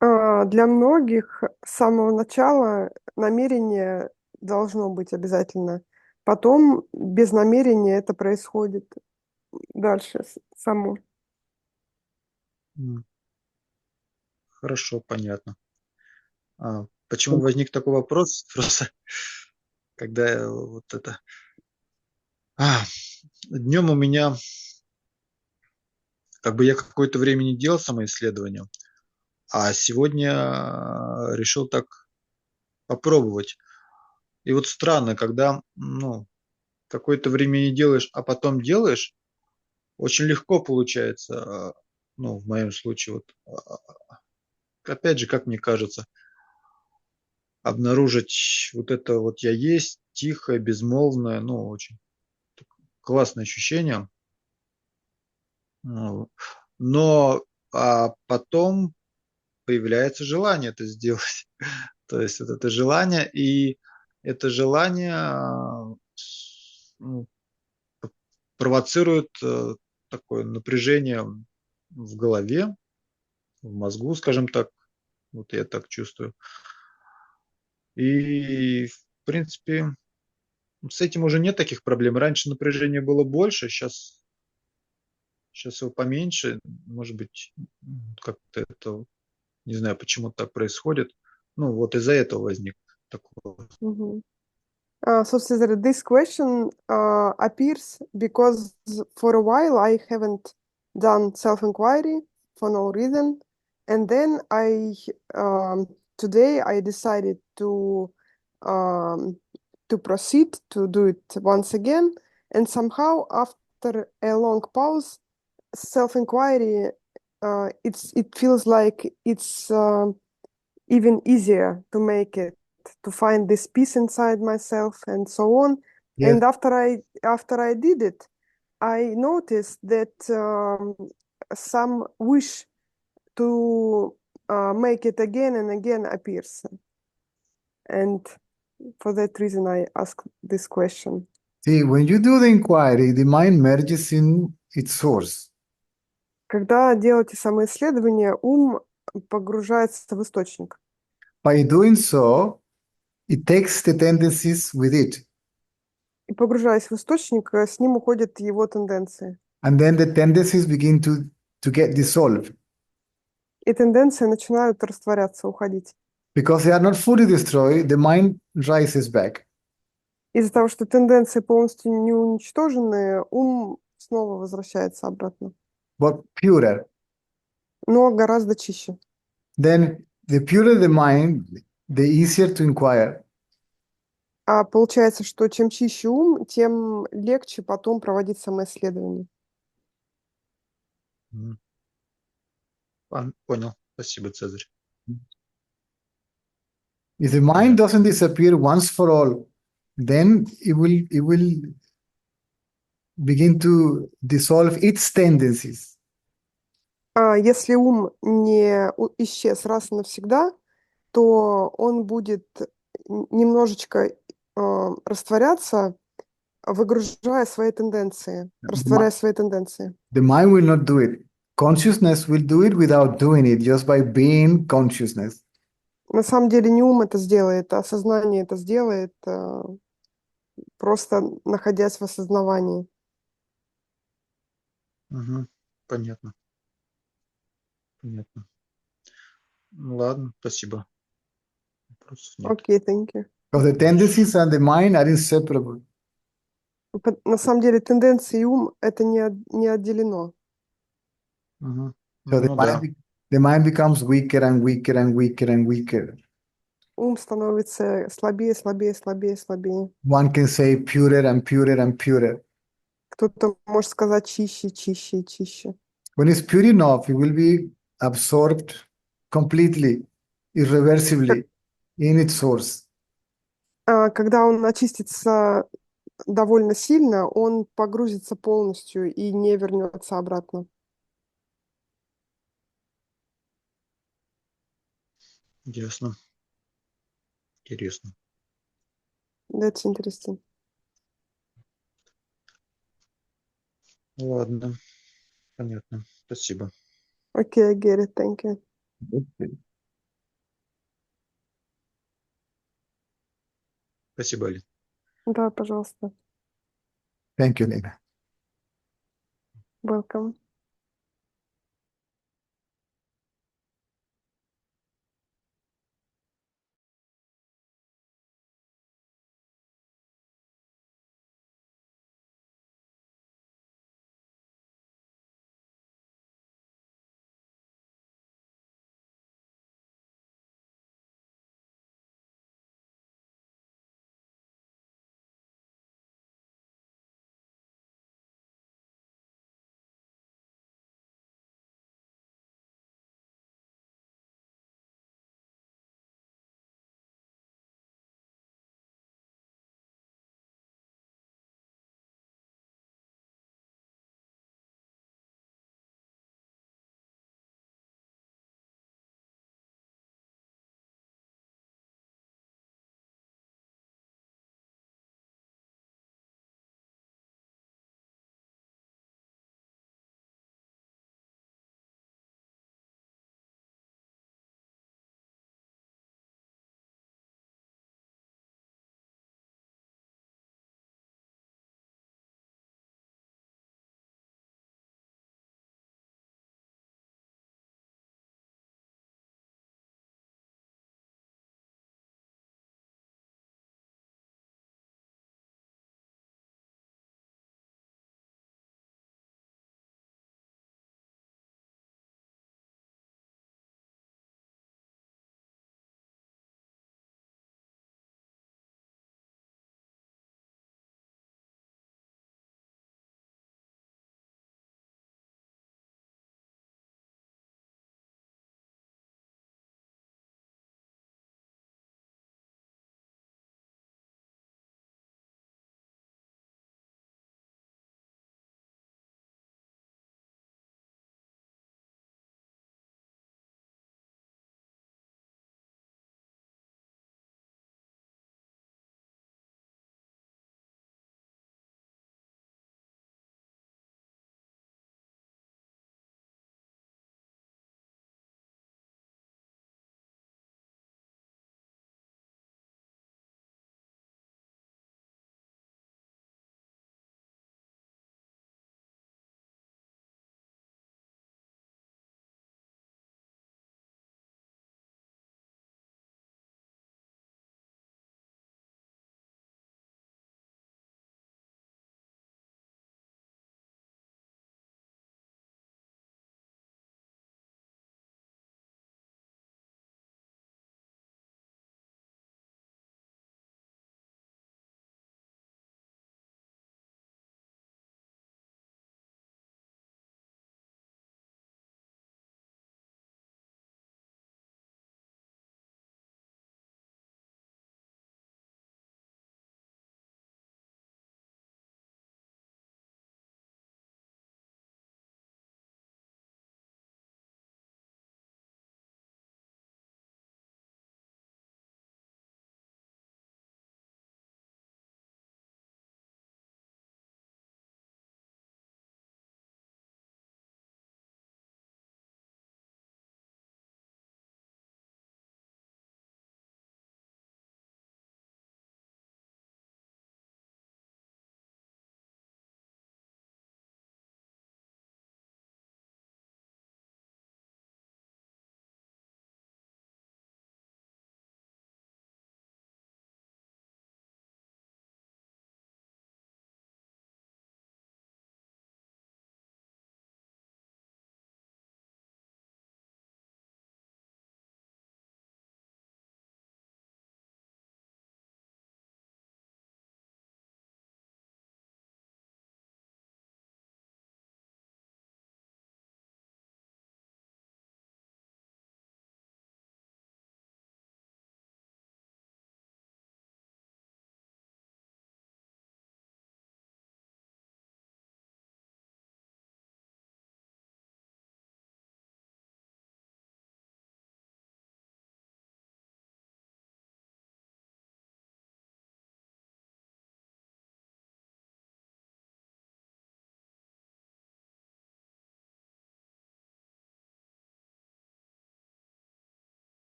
Для многих с самого начала намерение должно быть обязательно. Потом без намерения это происходит дальше само. М, Хорошо, понятно. Почему возник такой вопрос? Просто когда вот это... Днем у меня, как бы я какое-то время не делал самоисследование, а сегодня решил так попробовать. И вот странно, когда, какое-то время не делаешь, а потом делаешь, очень легко получается, в моем случае, вот, опять же, как мне кажется, обнаружить вот это вот я есть, тихое, безмолвное, очень классное ощущение. Ну, Но потом появляется желание это сделать. То есть вот это желание, и это желание ну, провоцирует такое напряжение в голове, в мозгу, скажем так. Вот я так чувствую. И, в принципе, с этим уже нет таких проблем. Раньше напряжения было больше, сейчас его поменьше. Может быть, как-то это, не знаю, почему так происходит. Ну, вот из-за этого возник такое. Мгм. So Cesar, this question appears because for a while I haven't done self-inquiry for no reason, and then today I decided um, to proceed to do it once again, and somehow after a long pause, self-inquiry it feels like it's even easier to make it, to find this peace inside myself and so on. Yes. And after I did it, I noticed that some wish to make it again and again appears. And for that reason, I asked this question. See, when you do the inquiry, the mind merges in its source. Когда делаете самоисследование, ум погружается в источник. By doing so, it takes the tendencies with it. И погружаясь в источник, с ним уходят его тенденции. And then the tendencies begin to get dissolved. И тенденции начинают растворяться, уходить. Because they are not fully destroyed, the mind rises back. Из-за того, что тенденции полностью не уничтожены, ум снова возвращается обратно. But purer. Но гораздо чище. Then the purer the mind, the easier to inquire. А получается, что чем чище ум, тем легче потом проводить самоисследование. Понял. Спасибо, Цезарь. If the mind doesn't disappear once for all, then it will begin to dissolve its tendencies. А если ум не исчез раз и навсегда, то он будет немножечко растворяться, выгружая свои тенденции, растворяя свои тенденции. The mind will not do it. Consciousness will do it without doing it, just by being consciousness. На самом деле не ум это сделает, а сознание это сделает, просто находясь в осознавании. Понятно. Понятно. Ну, ладно, спасибо. Вопросов нет. Окей, thank you. Because the tendencies and the mind are inseparable. На самом деле тенденции и ум это не отделено. Мгм. So Ну да. the mind becomes weaker and weaker and weaker and weaker. Ум становится слабее, слабее, слабее, слабее. One can say purer and purer and purer. Кто-то может сказать чище, чище, чище. When it's pure enough, it will be absorbed completely, irreversibly in its source. Когда он очистится довольно сильно, он погрузится полностью и не вернется обратно. Ясно. Интересно. That's interesting. Ладно. Понятно. Спасибо. Okay, I get it. Thank you. Спасибо, Алин. Да, пожалуйста. Thank you, Lena. Welcome.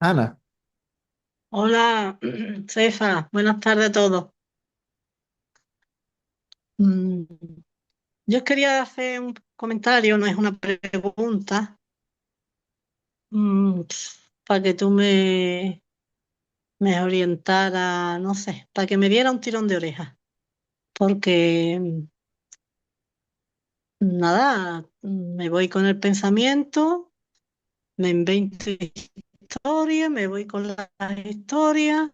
Ana, Hola, César, buenas tardes a todos. Mm, Yo quería hacer un comentario, no es una pregunta, mm, para que tú me orientaras, no sé, para que me diera un tirón de oreja. Porque, nada, me voy con el pensamiento, me invento historias, me voy con las historias.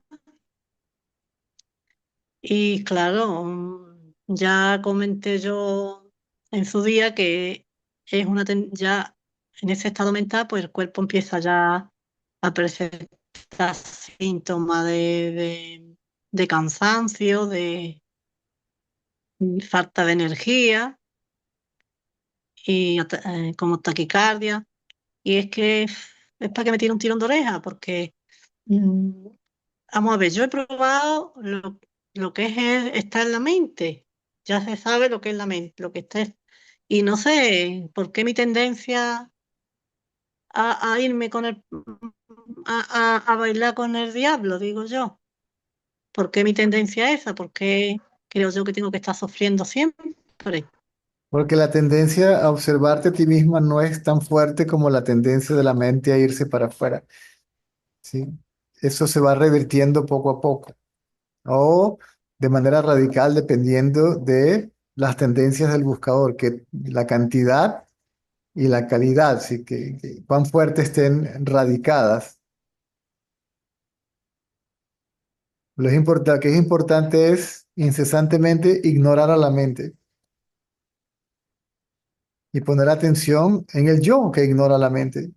Y claro, ya comenté yo en su día que es ya en ese estado mental, pues el cuerpo empieza ya a presentar síntomas de cansancio, de falta de energía y como taquicardia. Y es que es para que me tire un tirón de oreja, porque mm, vamos a ver, yo he probado lo que es estar en la mente. Ya se sabe lo que es la mente, lo que está. Y no sé por qué mi tendencia a irme con a bailar con el diablo, digo yo. ¿Por qué mi tendencia esa? ¿Por qué creo yo que tengo que estar sufriendo siempre? porque la tendencia a observarte a ti misma no es tan fuerte como la tendencia de la mente a irse para afuera, ¿sí? Eso se va revirtiendo poco a poco o de manera radical dependiendo de las tendencias del buscador, que la cantidad y la calidad, ¿sí? Que cuán fuerte estén radicadas. Que es importante es incesantemente ignorar a la mente y poner atención en el yo que ignora la mente,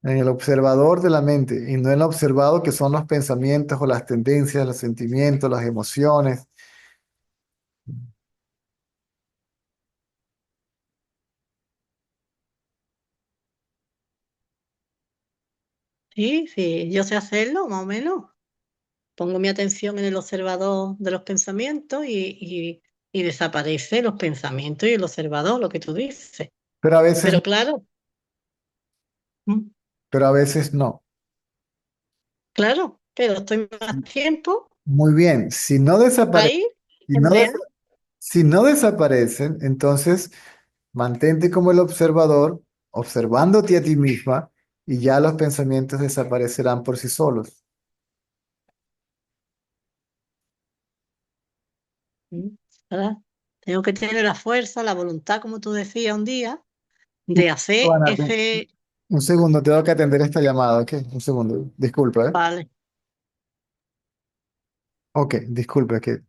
en el observador de la mente y no en el observado que son los pensamientos o las tendencias, los sentimientos, las emociones. Sí, sí, yo sé hacerlo, más o menos. Pongo mi atención en el observador de los pensamientos y desaparece los pensamientos y el observador, lo que tú dices. Pero a veces, Pero claro, mm, pero a veces no. claro, pero estoy más tiempo Muy bien, si no desaparecen, ahí, si en no, real. si no desaparecen, entonces mantente como el observador, observándote a ti misma y ya los pensamientos desaparecerán por sí solos. Mm, ¿Verdad? Tengo que tener la fuerza, la voluntad, como tú decías un día, de hacer Ana, ese. un segundo, tengo que atender esta llamada, ¿ok? Un segundo, disculpa, ¿eh? Vale, Ok, disculpa, que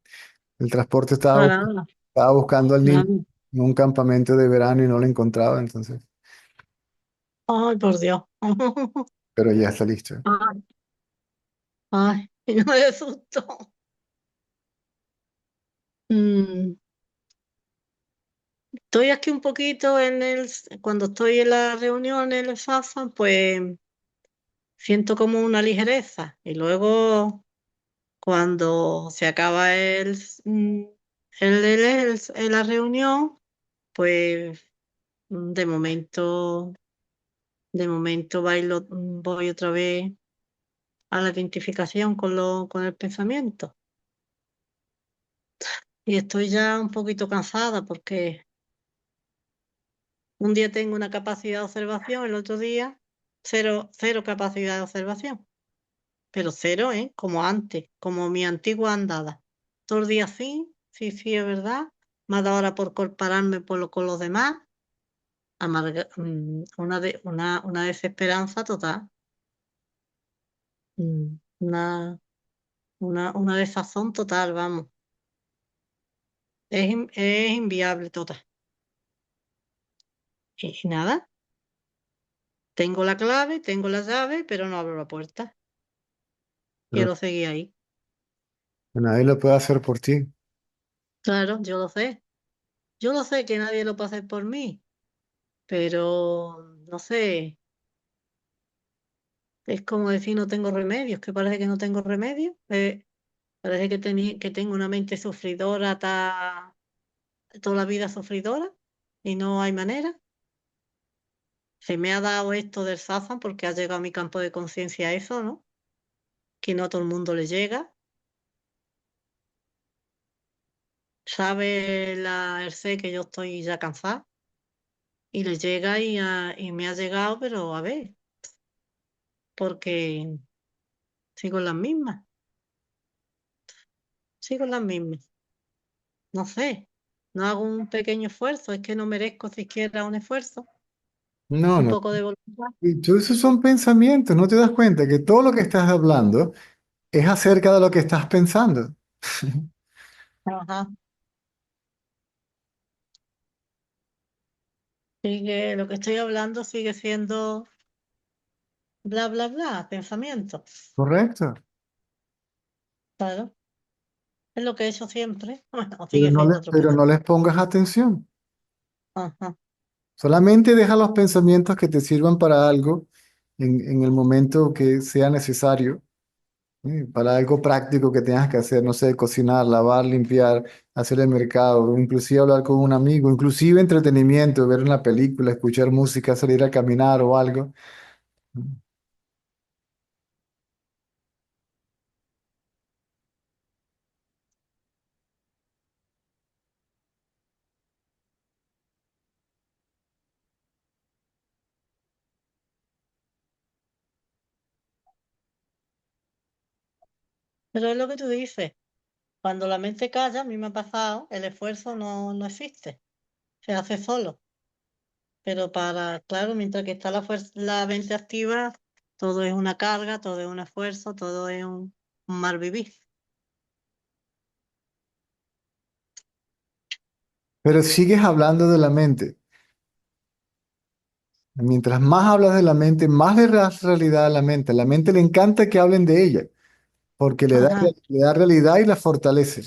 el transporte nada, nada, estaba buscando al niño nada. en un campamento de verano y no lo encontraba, entonces, Ay, por Dios. pero ya está listo. Ay, ay, y no me susto. Mm, Estoy aquí un poquito cuando estoy en la reunión en el satsang, pues siento como una ligereza. Y luego cuando se acaba la reunión, pues de momento, voy otra vez a la identificación con el pensamiento. Y estoy ya un poquito cansada porque un día tengo una capacidad de observación, el otro día cero, cero capacidad de observación. Pero cero, ¿eh? Como antes, como mi antigua andada. Todos los días sí, sí, sí, es verdad. Me ha dado ahora por compararme con los demás. Una desesperanza total. Mm, Una, una desazón total, vamos. Es inviable total. Y nada, tengo la clave, tengo la llave, pero no abro la puerta. Pero Quiero seguir ahí. nadie lo puede hacer por ti. Claro, yo lo sé. Yo lo sé que nadie lo puede hacer por mí, pero no sé. Es como decir no tengo remedio, es que parece que no tengo remedio. Parece que tengo una mente sufridora, toda la vida sufridora, y no hay manera. se me ha dado esto del satsang porque ha llegado a mi campo de conciencia eso, ¿no? Que no a todo el mundo le llega. Sabe el ser que yo estoy ya cansada y le llega y me ha llegado, pero a ver, porque sigo en las mismas, sigo en las mismas. No sé, no hago un pequeño esfuerzo, es que no merezco siquiera un esfuerzo, No, un no. poco de voluntad. Y todo eso son pensamientos, ¿no te das cuenta que todo lo que estás hablando es acerca de lo que estás pensando? Ajá. Sigue, lo que estoy hablando sigue siendo bla, bla, bla, pensamiento. Correcto. Claro, es lo que he hecho siempre. Bueno, sigue siendo otro Pero no pensamiento. les pongas atención. Ajá. Solamente deja los pensamientos que te sirvan para algo en el momento que sea necesario, para algo práctico que tengas que hacer, no sé, cocinar, lavar, limpiar, hacer el mercado, inclusive hablar con un amigo, inclusive entretenimiento, ver una película, escuchar música, salir a caminar o algo. Pero es lo que tú dices. Cuando la mente calla, a mí me ha pasado, el esfuerzo no existe, se hace solo. Pero claro, mientras que está la mente activa, todo es una carga, todo es un esfuerzo, todo es un mal vivir. Pero sigues hablando de la mente. Mientras más hablas de la mente, más le das realidad a la mente. A la mente le encanta que hablen de ella, porque Ajá. le da realidad y la fortalece.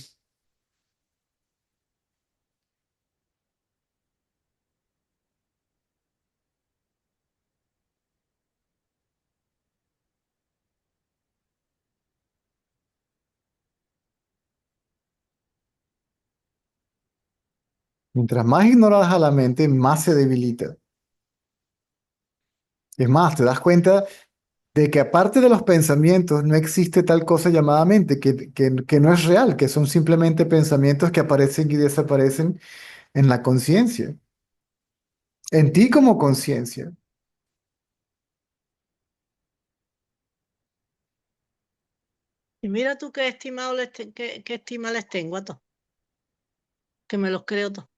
Mientras más ignoras a la mente, más se debilita. Es más, te das cuenta de que aparte de los pensamientos, no existe tal cosa llamada mente, que no es real, que son simplemente pensamientos que aparecen y desaparecen en la conciencia, en ti como conciencia. Y mira tú qué estimado qué estima les tengo a todos, que me los creo todos.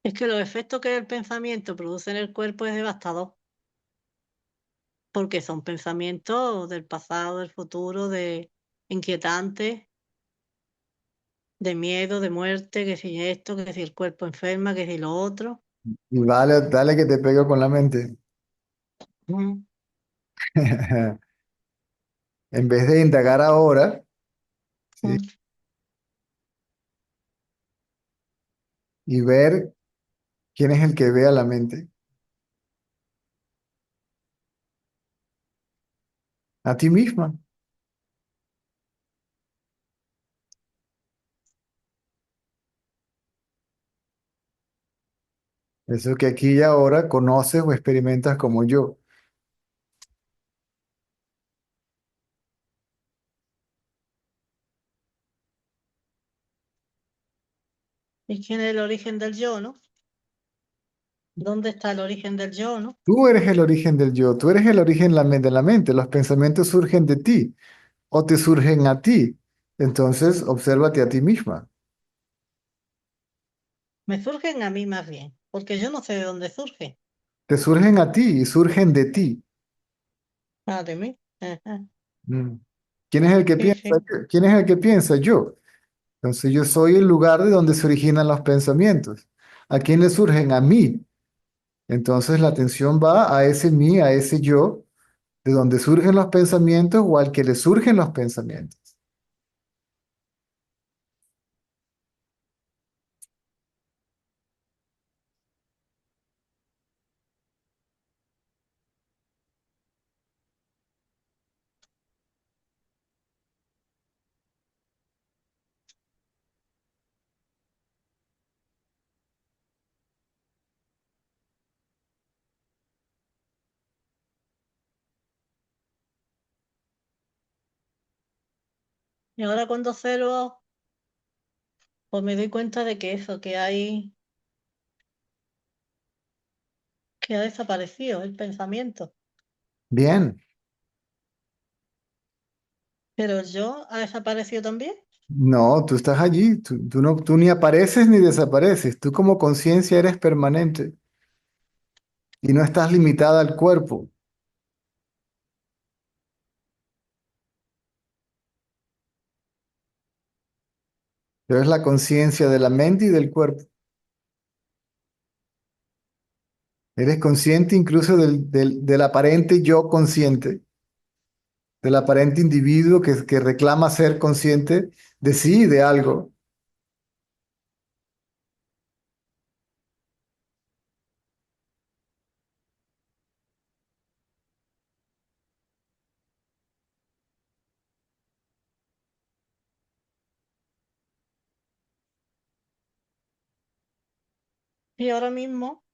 Es que los efectos que el pensamiento produce en el cuerpo es devastador, porque son pensamientos del pasado, del futuro, de inquietantes, de miedo, de muerte, que si esto, que si el cuerpo enferma, que si lo otro. Y vale, dale que te pego con la mente. Mm, En vez de indagar ahora, ¿sí? mm. Y ver quién es el que ve a la mente, a ti misma. Eso que aquí y ahora conoces o experimentas como yo. ¿Y quién es el origen del yo, no? ¿Dónde está el origen del yo, no? Tú eres el origen del yo, tú eres el origen de la mente. Los pensamientos surgen de ti o te surgen a ti. Entonces, obsérvate a ti misma. Me surgen a mí más bien, porque yo no sé de dónde surge. Te surgen a ti y surgen de ti. Ah, de mí. Ajá. Mm. ¿Quién es el que Sí, piensa? sí. ¿Quién es el que piensa? Yo. Entonces, yo soy el lugar de donde se originan los pensamientos. ¿A quién le surgen? A mí. Entonces, la atención va a ese mí, a ese yo, de donde surgen los pensamientos o al que le surgen los pensamientos. Y ahora cuando observo, pues me doy cuenta de que eso, que ha desaparecido el pensamiento. Bien. Pero yo ha desaparecido también. No, tú estás allí. Tú no, tú ni apareces ni desapareces. Tú como conciencia eres permanente y no estás limitada al cuerpo. Tú eres la conciencia de la mente y del cuerpo. Eres consciente incluso del aparente yo consciente, del aparente individuo que reclama ser consciente de sí y de algo. Y ahora mismo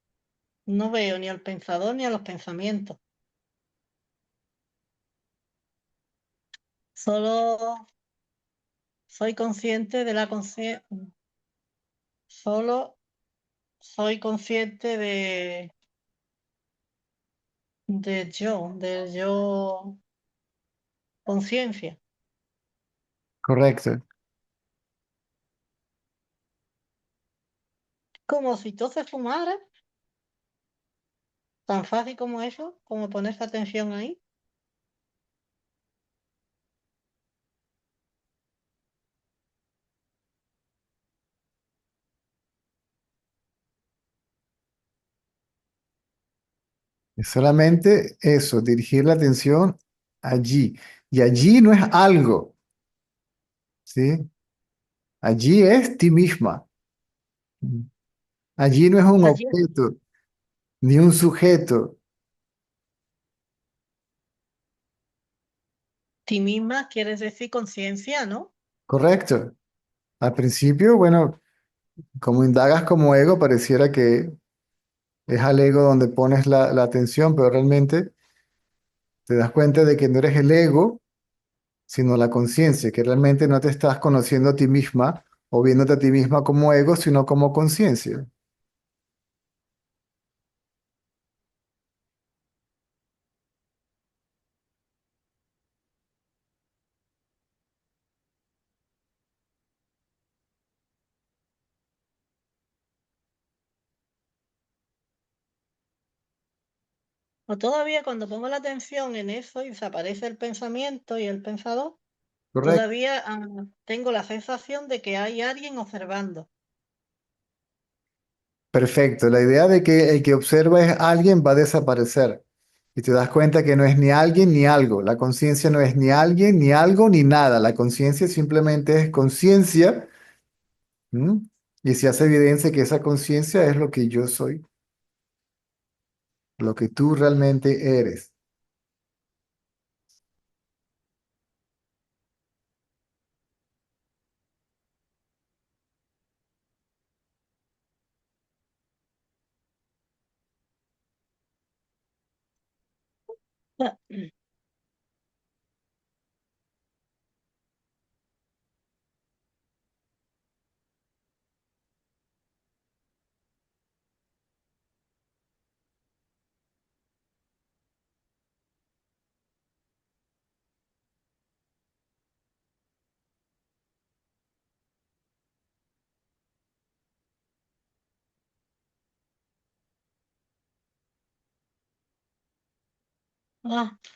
no veo ni al pensador ni a los pensamientos. Solo soy consciente de la conciencia. Solo soy consciente del yo conciencia. Correcto. Como si todo se fumara, tan fácil como eso, como ponerse atención ahí. Es solamente eso, dirigir la atención allí. Y allí no es algo, ¿sí? Allí es ti misma. Allí no es un Allí es objeto, ni un sujeto. ti misma, quieres decir conciencia, ¿no? Correcto. Al principio, bueno, como indagas como ego, pareciera que es al ego donde pones la atención, pero realmente te das cuenta de que no eres el ego, sino la conciencia, que realmente no te estás conociendo a ti misma o viéndote a ti misma como ego, sino como conciencia. O todavía cuando pongo la atención en eso y desaparece el pensamiento y el pensador, Correcto. todavía tengo la sensación de que hay alguien observando. Perfecto. La idea de que el que observa es alguien va a desaparecer. Y te das cuenta que no es ni alguien ni algo. La conciencia no es ni alguien, ni algo, ni nada. La conciencia simplemente es conciencia. ¿M? Y se hace evidencia que esa conciencia es lo que yo soy, lo que tú realmente eres.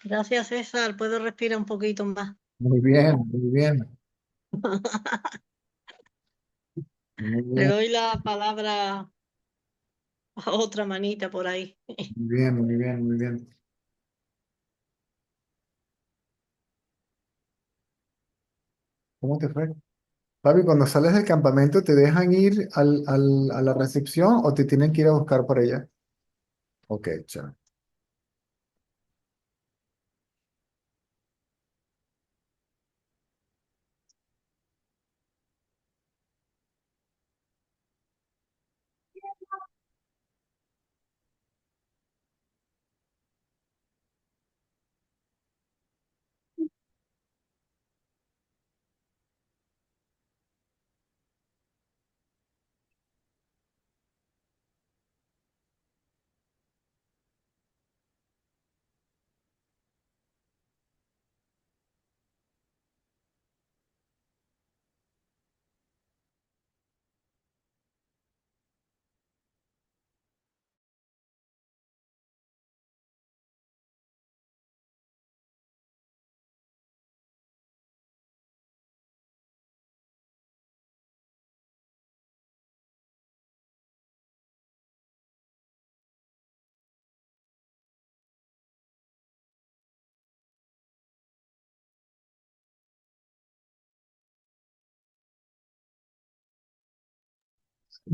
Gracias, César. Puedo respirar un poquito más. Muy bien, muy bien, muy Le bien, doy la palabra a otra manita por ahí. muy bien, muy bien, muy bien. ¿Cómo te fue? Papi, cuando sales del campamento, ¿te dejan ir a la recepción o te tienen que ir a buscar para allá? Ok, chao.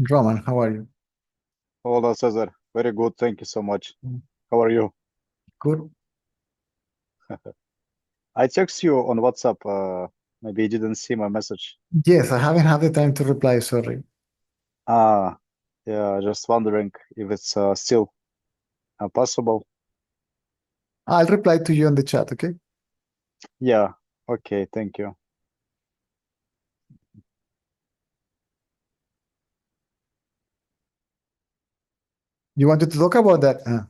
Roman, how are you? Hola, Cesar. Very good. Thank you so much. How are you? Good. I text you on WhatsApp. Maybe you didn't see my message. Yes, I haven't had the time to reply, sorry. Yeah, just wondering if it's still possible. I'll reply to you on the chat, okay? Yeah, okay, thank you. You wanted to talk about that?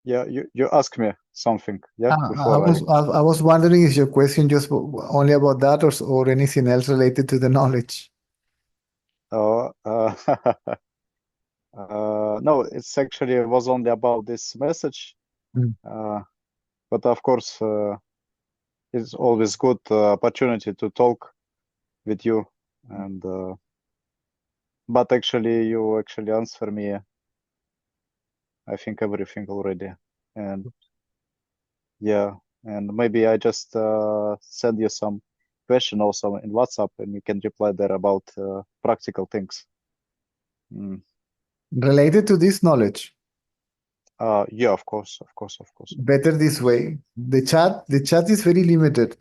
Yeah, you asked me something, yeah, I before. was wondering, is your question just only about that or anything else related to the knowledge? Oh, no, it's actually was only about this message. But of course, it's always good opportunity to talk with you, and but actually, you actually answer me, I think, everything already, and yeah, and maybe I just send you some question also in WhatsApp, and you can reply there about practical things. Related to this knowledge? Yeah, of course. Better this way. The chat is very limited.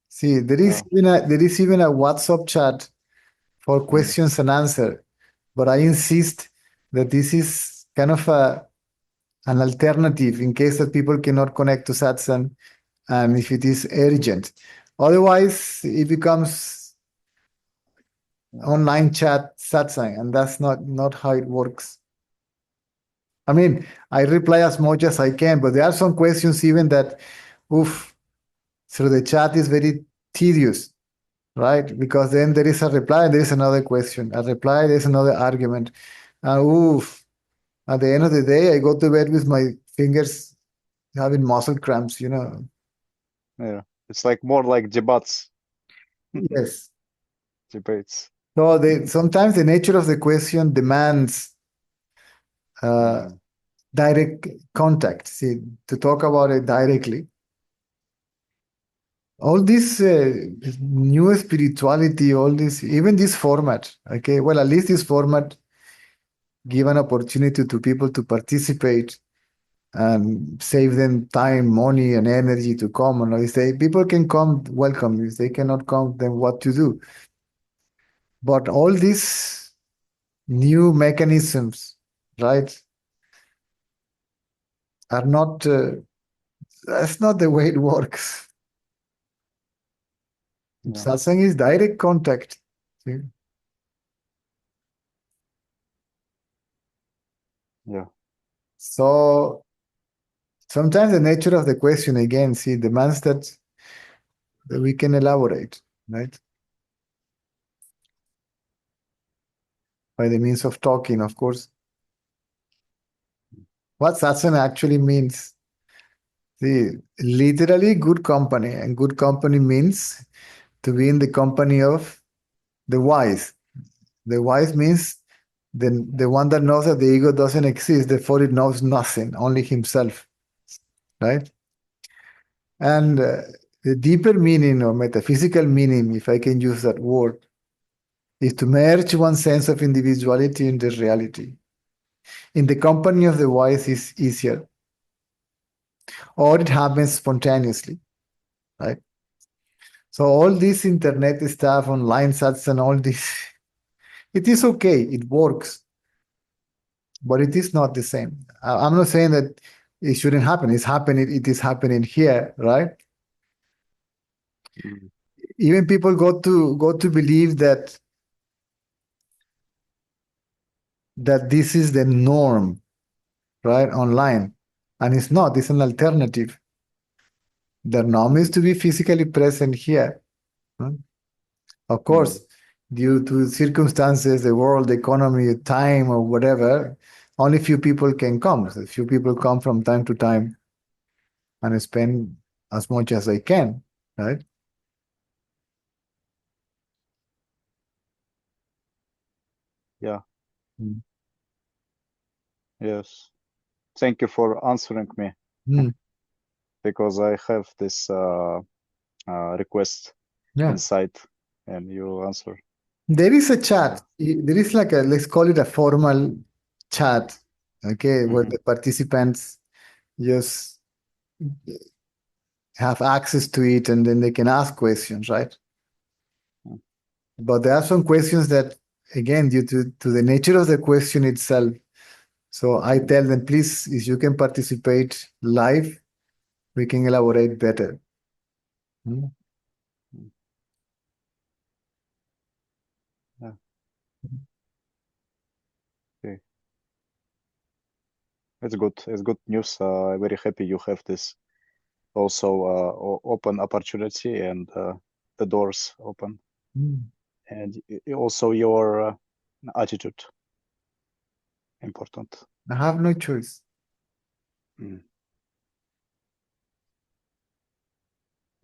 See, there is even a WhatsApp chat for questions and answer, but I insist that this is kind of an alternative in case that people cannot connect to satsang and if it is urgent. Otherwise, it becomes online chat satsang, and that's not how it works. I mean, I reply as much as I can, but there are some questions even that, through the chat is very tedious, right? Because then there is a reply, there is another question, a reply, there's another argument. And at the end of the day, I go to bed with my fingers having muscle cramps, Yeah, it's like more like debates. Yes. Debates. So sometimes the nature of the question demands direct contact, see, to talk about it directly. All this new spirituality, all this, even this format, okay, well, at least this format give an opportunity to people to participate and save them time, money, and energy to come. And if people can come, welcome. If they cannot come, then what to do? But all these new mechanisms, right, are not, that's not the way it works. Yeah. Satsang is direct contact. See? Yeah. So sometimes the nature of the question, again, see, demands that we can elaborate, right? By the means of talking, of course. What satsang actually means? See, literally good company, and good company means to be in the company of the wise. The wise means the one that knows that the ego doesn't exist, therefore it knows nothing, only himself, right? And the deeper meaning or metaphysical meaning, if I can use that word, is to merge one sense of individuality in the reality. In the company of the wise is easier, or it happens spontaneously, right? So all this internet stuff, online sats and all this, it is okay, it works, but it is not the same. I'm not saying that it shouldn't happen. It's happening. It is happening here, right? Even people go to believe that that this is the norm, right, online. And it's not, it's an alternative. The norm is to be physically present here. Huh? Of course, due to circumstances, the world, the economy, time, or whatever, only few people can come. So few people come from time to time and spend as much as they can, right? Yeah. Mm. Yes. Thank you for answering me, Mm. because I have this request Yeah. inside, and you answer. There is a chat. There is like a, let's call it a formal chat, okay, where the participants just have access to it and then they can ask questions, right? Mm. But there are some questions that, again, due to the nature of the question itself, so I tell them, please, if you can participate live, we can elaborate better. Mm. Yeah. Okay. It's good. It's good news. I'm very happy you have this also open opportunity and the doors open, Mm. and also your attitude important. I have no choice. Mm.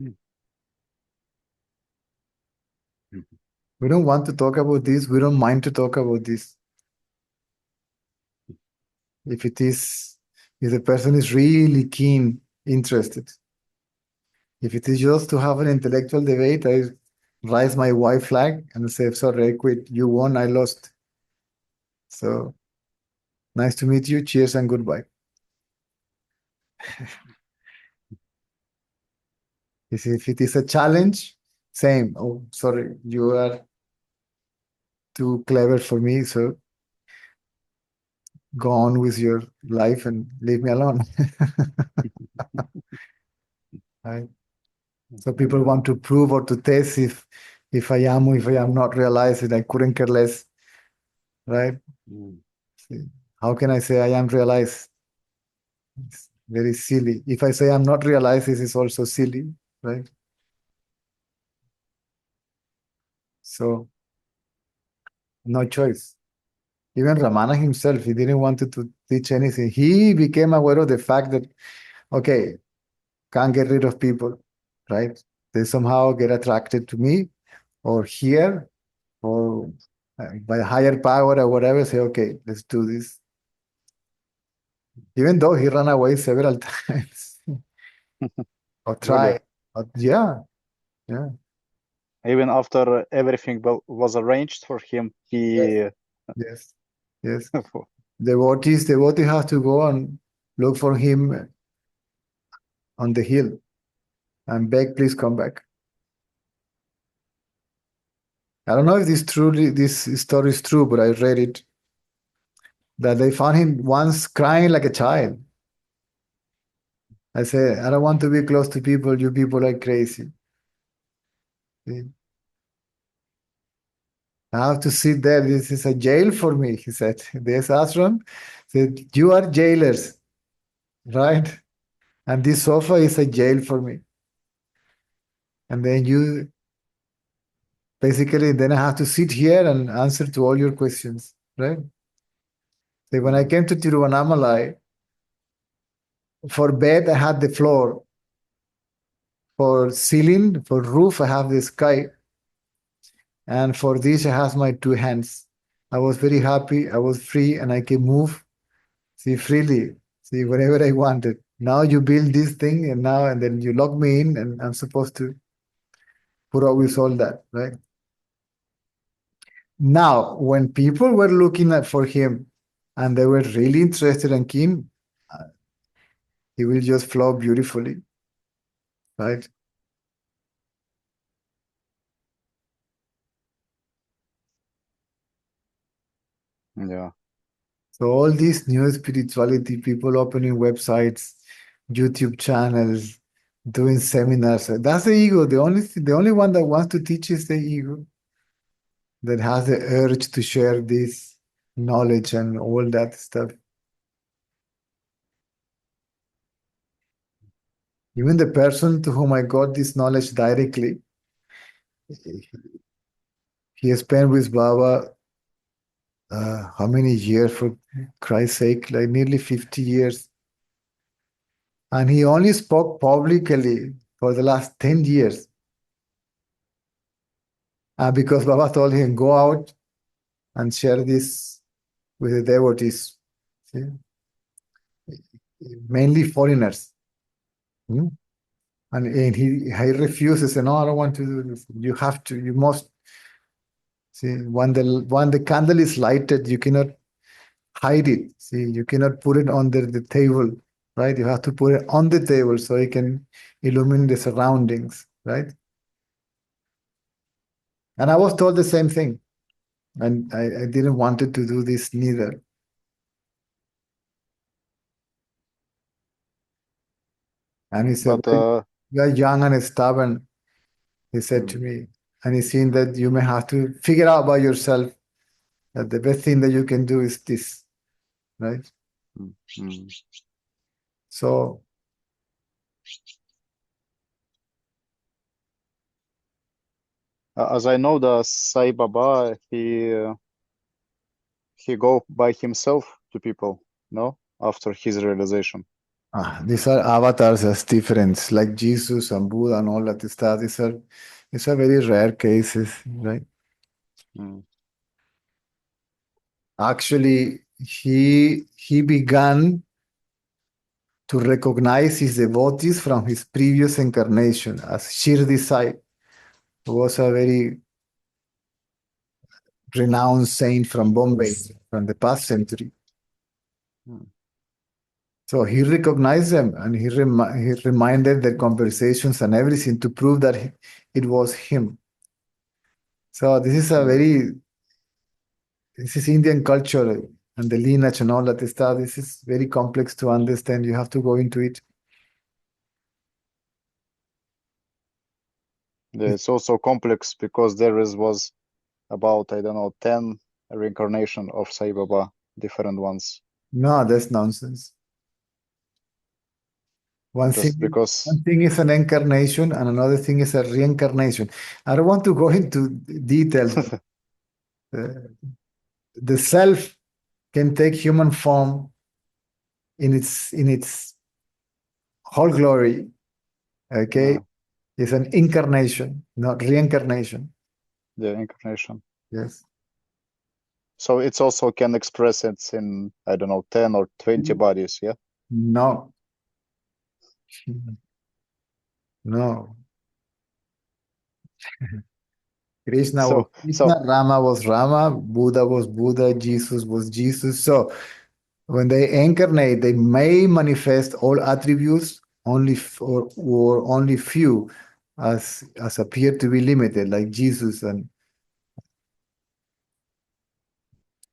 Mm. Mm. We don't want to talk about this. We don't mind to talk about this. If the person is really keen, interested. If it is just to have an intellectual debate, I raise my white flag and say, sorry, I quit. You won, I lost. So nice to meet you. Cheers and goodbye. If it is a challenge, same. Oh, sorry, you are too clever for me. So go on with your life and leave me alone. Right? So people want to prove or to test if I am or if I am not realized it. I couldn't care less. Right? Mm. See, how can I say I am realized? It's very silly. If I say I'm not realized, this is also silly, right? So no choice. Even Ramana himself, he didn't want to teach anything. He became aware of the fact that, okay, can't get rid of people, right? They somehow get attracted to me or here or by a higher power or whatever, say, okay, let's do this. Even though he ran away several times or Really? tried. But yeah. Even after everything was arranged for him, he Yes. Devotee has to go and look for him on the hill and beg, please come back. I don't know if this story is true, but I read it, that they found him once crying like a child. I say, I don't want to be close to people. You people are crazy. See? I have to sit there. This is a jail for me, he said. This ashram said, you are jailers, right? And this sofa is a jail for me. And then you basically, then I have to sit here and answer to all your questions, right? So when I came to Tiruvannamalai, for bed, I had the floor. For ceiling, for roof, I have the sky. And for this, I have my two hands. I was very happy. I was free and I can move, see, freely, see, wherever I wanted. Now you build this thing and then you lock me in and I'm supposed to put up with all that, right? Now, when people were looking for him and they were really interested and keen, he will just flow beautifully, right? Yeah. So all these new spirituality, people opening websites, YouTube channels, doing seminars, that's the ego. The only one that wants to teach is the ego, that has the urge to share this, knowledge and all that stuff. Even the person to whom I got this knowledge directly, he has spent with Baba how many years, for Christ's sake, like nearly 50 years. And he only spoke publicly for the last 10 years. Because Baba told him, go out and share this with the devotees. See? Mainly foreigners. And he refuses, no, I don't want to do this. You have to, you must. See, when the candle is lighted, you cannot hide it. See, you cannot put it under the table, right? You have to put it on the table so it can illumine the surroundings, right? And I was told the same thing. And I didn't want to do this neither. And he said, But you are young and stubborn, he said to me. And he's seen that you may have to figure out by yourself that the best thing that you can do is this, right? So as I know, the Sai Baba, he go by himself to people, no? After his realization. these are avatars as different, like Jesus and Buddha and all that stuff. These are very rare cases, right? Actually, he began to recognize his devotees from his previous incarnation as Shirdi Sai, who was a very renowned saint from Bombay from the past century. So he recognized them and he reminded their conversations and everything to prove that it was him. So this is Indian culture and the lineage and all that stuff. This is very complex to understand. You have to go into it. It's also complex because there was about, I don't know, 10 reincarnation of Sai Baba, different ones. No, that's nonsense. One thing is an incarnation and another thing is a reincarnation. I don't want to go into details. The self can take human form in its whole glory. Okay? It's an incarnation, not reincarnation. Yeah, incarnation. Yes. So it's also can express it in, I don't know, 10 or 20 bodies, yeah? No. No. Krishna was Krishna, Rama was Rama, Buddha was Buddha, Jesus was Jesus. So when they incarnate, they may manifest all attributes only or only few as appear to be limited, like Jesus.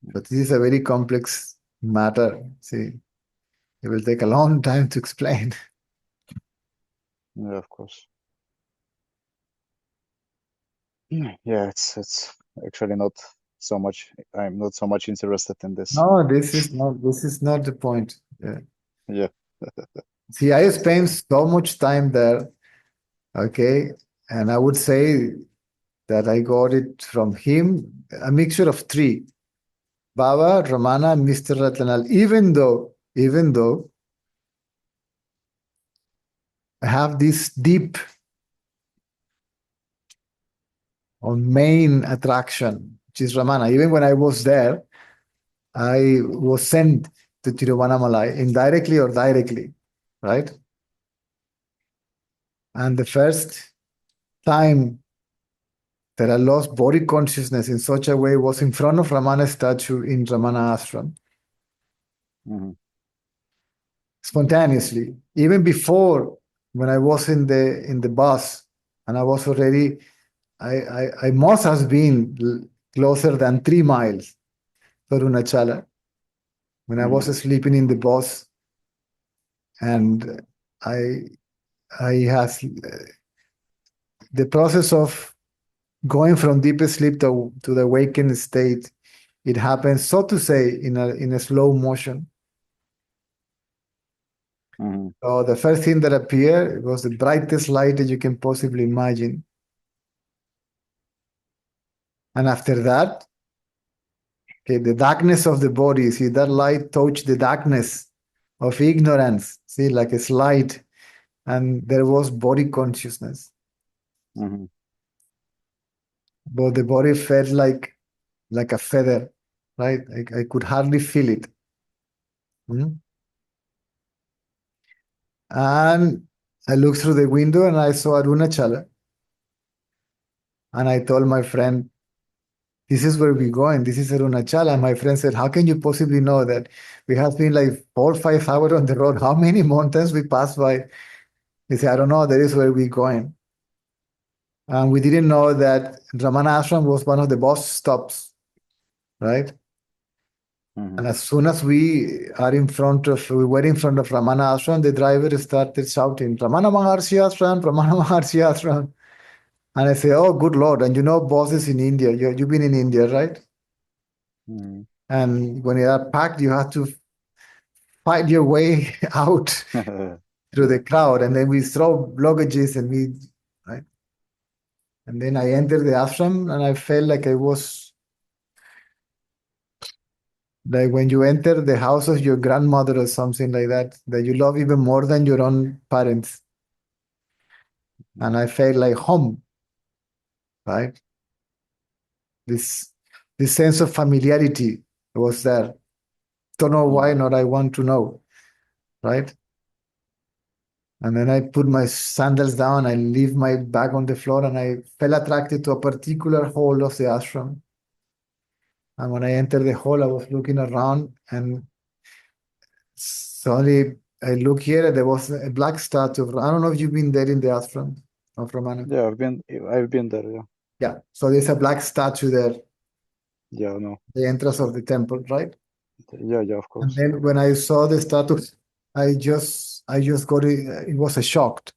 But this is a very complex matter. See, it will take a long time to explain. Yeah, of course. Yeah, it's actually not so much. I'm not so much interested in this. No, this is not the point. Yeah. See, I spent so much time there, okay, and I would say that I got it from him, a mixture of three: Baba, Ramana, and Mr. Ratnal. Even though I have this deep or main attraction, which is Ramana. Even when I was there, I was sent to Tiruvannamalai, indirectly or directly, right? And the first time that I lost body consciousness in such a way was in front of Ramana's statue in Ramana Ashram. Spontaneously, even before, when I was in the bus and I was already, I must have been closer than 3 miles to Arunachala when I was sleeping in the bus, and I had the process of going from deep sleep to the awakened state it happened, so to say, in a slow motion. So the first thing that appeared was the brightest light that you can possibly imagine. And after that, okay, the darkness of the body, see, that light touched the darkness of ignorance, see, like a slide, and there was body consciousness. But the body felt like a feather, right? I could hardly feel it. And I looked through the window and I saw Arunachala. And I told my friend, this is where we're going. This is Arunachala. And my friend said, how can you possibly know that? We have been like 4 or 5 hours on the road. How many mountains we passed by? He said, I don't know. That is where we're going. And we didn't know that Ramana Ashram was one of the bus stops, right? And as soon as we were in front of Ramana Ashram, the driver started shouting, Ramana Maharshi Ashram, Ramana Maharshi Ashram. And I say, oh, good Lord. And you know, bosses in India, you've been in India, right? And when you are packed, you have to fight your way out through the crowd. And then we throw luggages and right? And then I entered the ashram and I felt like I was, like when you enter the house of your grandmother or something like that you love even more than your own parents. And I felt like home, right? This sense of familiarity was there. Don't know why, nor I want to know, right? And then I put my sandals down, I leave my bag on the floor, and I felt attracted to a particular hall of the ashram. And when I entered the hall, I was looking around, and suddenly I look here, and there was a black statue. I don't know if you've been there in the ashram of Ramana. Yeah, I've been there, yeah. Yeah, so there's a black statue there. Yeah, no. The entrance of the temple, right? Yeah, of course. And then when I saw the statue, I just got it was a shock.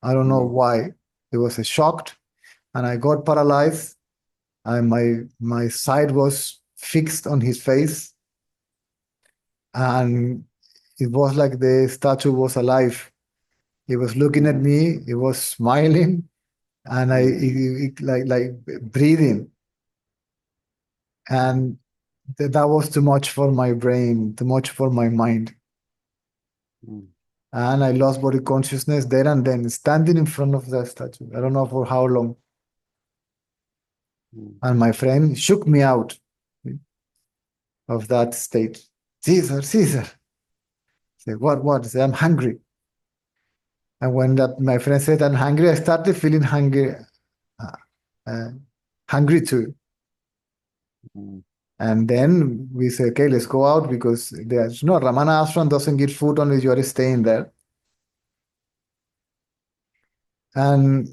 I don't know why. It was a shock, and I got paralyzed, and my sight was fixed on his face, and it was like the statue was alive. He was looking at me, he was smiling, and like breathing. And that was too much for my brain, too much for my mind. And I lost body consciousness there and then, standing in front of the statue. I don't know for how long. And my friend shook me out of that state. Cesar. I said, what? I said, I'm hungry. And when my friend said, I'm hungry, I started feeling hungry too. And then we said, okay, let's go out, because there's no Ramana Ashram doesn't give food unless you are staying there. And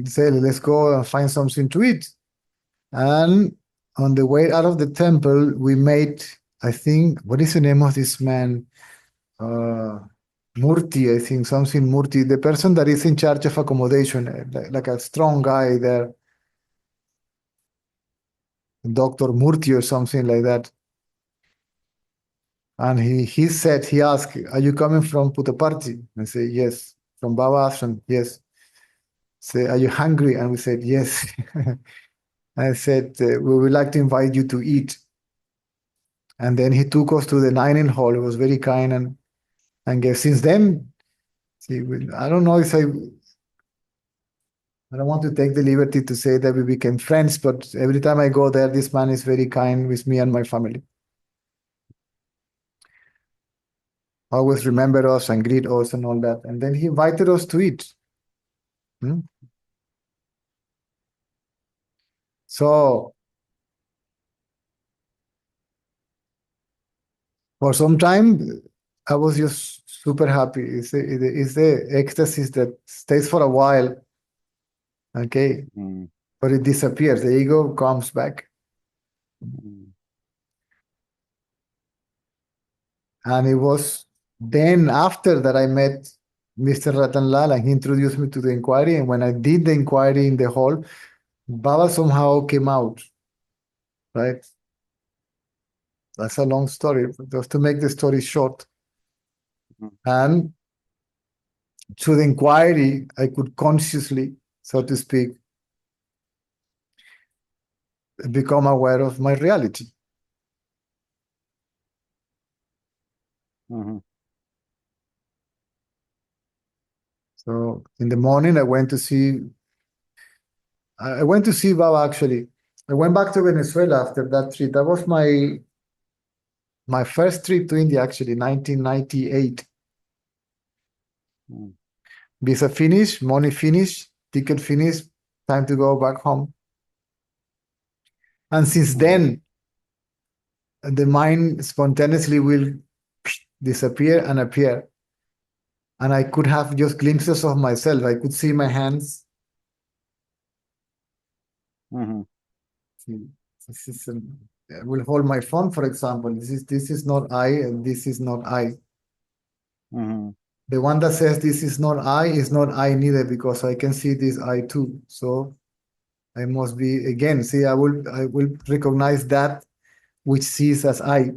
say, let's go and find something to eat. And on the way out of the temple, we made, I think, what is the name of this man? Murti, I think, something Murti, the person that is in charge of accommodation, like a strong guy there. Dr. Murti or something like that. And he asked, are you coming from Puttaparthi? I said, yes. From Baba Ashram, yes. Say, are you hungry? And we said, yes. I said, we would like to invite you to eat. And then he took us to the dining hall. He was very kind and gave. Since then, see, I don't know if I don't want to take the liberty to say that we became friends, but every time I go there, this man is very kind with me and my family. Always remember us and greet us and all that. And then he invited us to eat. So for some time, I was just super happy. It's the ecstasy that stays for a while, okay? But it disappears. The ego comes back. And it was then after that I met Mr. Ratan Lal, and he introduced me to the inquiry. And when I did the inquiry in the hall, Baba somehow came out, right? That's a long story, just to make the story short. Mhm. And through the inquiry, I could consciously, so to speak, become aware of my reality. Mhm. So in the morning, I went to see Baba, actually. I went back to Venezuela after that trip. That was my first trip to India, actually, 1998. Mhm. Visa finished, money finished, ticket finished, time to go back home. And since then, the mind spontaneously will disappear and appear. And I could have just glimpses of myself. I could see my hands. Mhm. This is, I will hold my phone, for example. This is not I, and this is not I. Mhm. The one that says this is not I is not I neither, because I can see this I too. So I must be, again, see, I will recognize that which sees as I.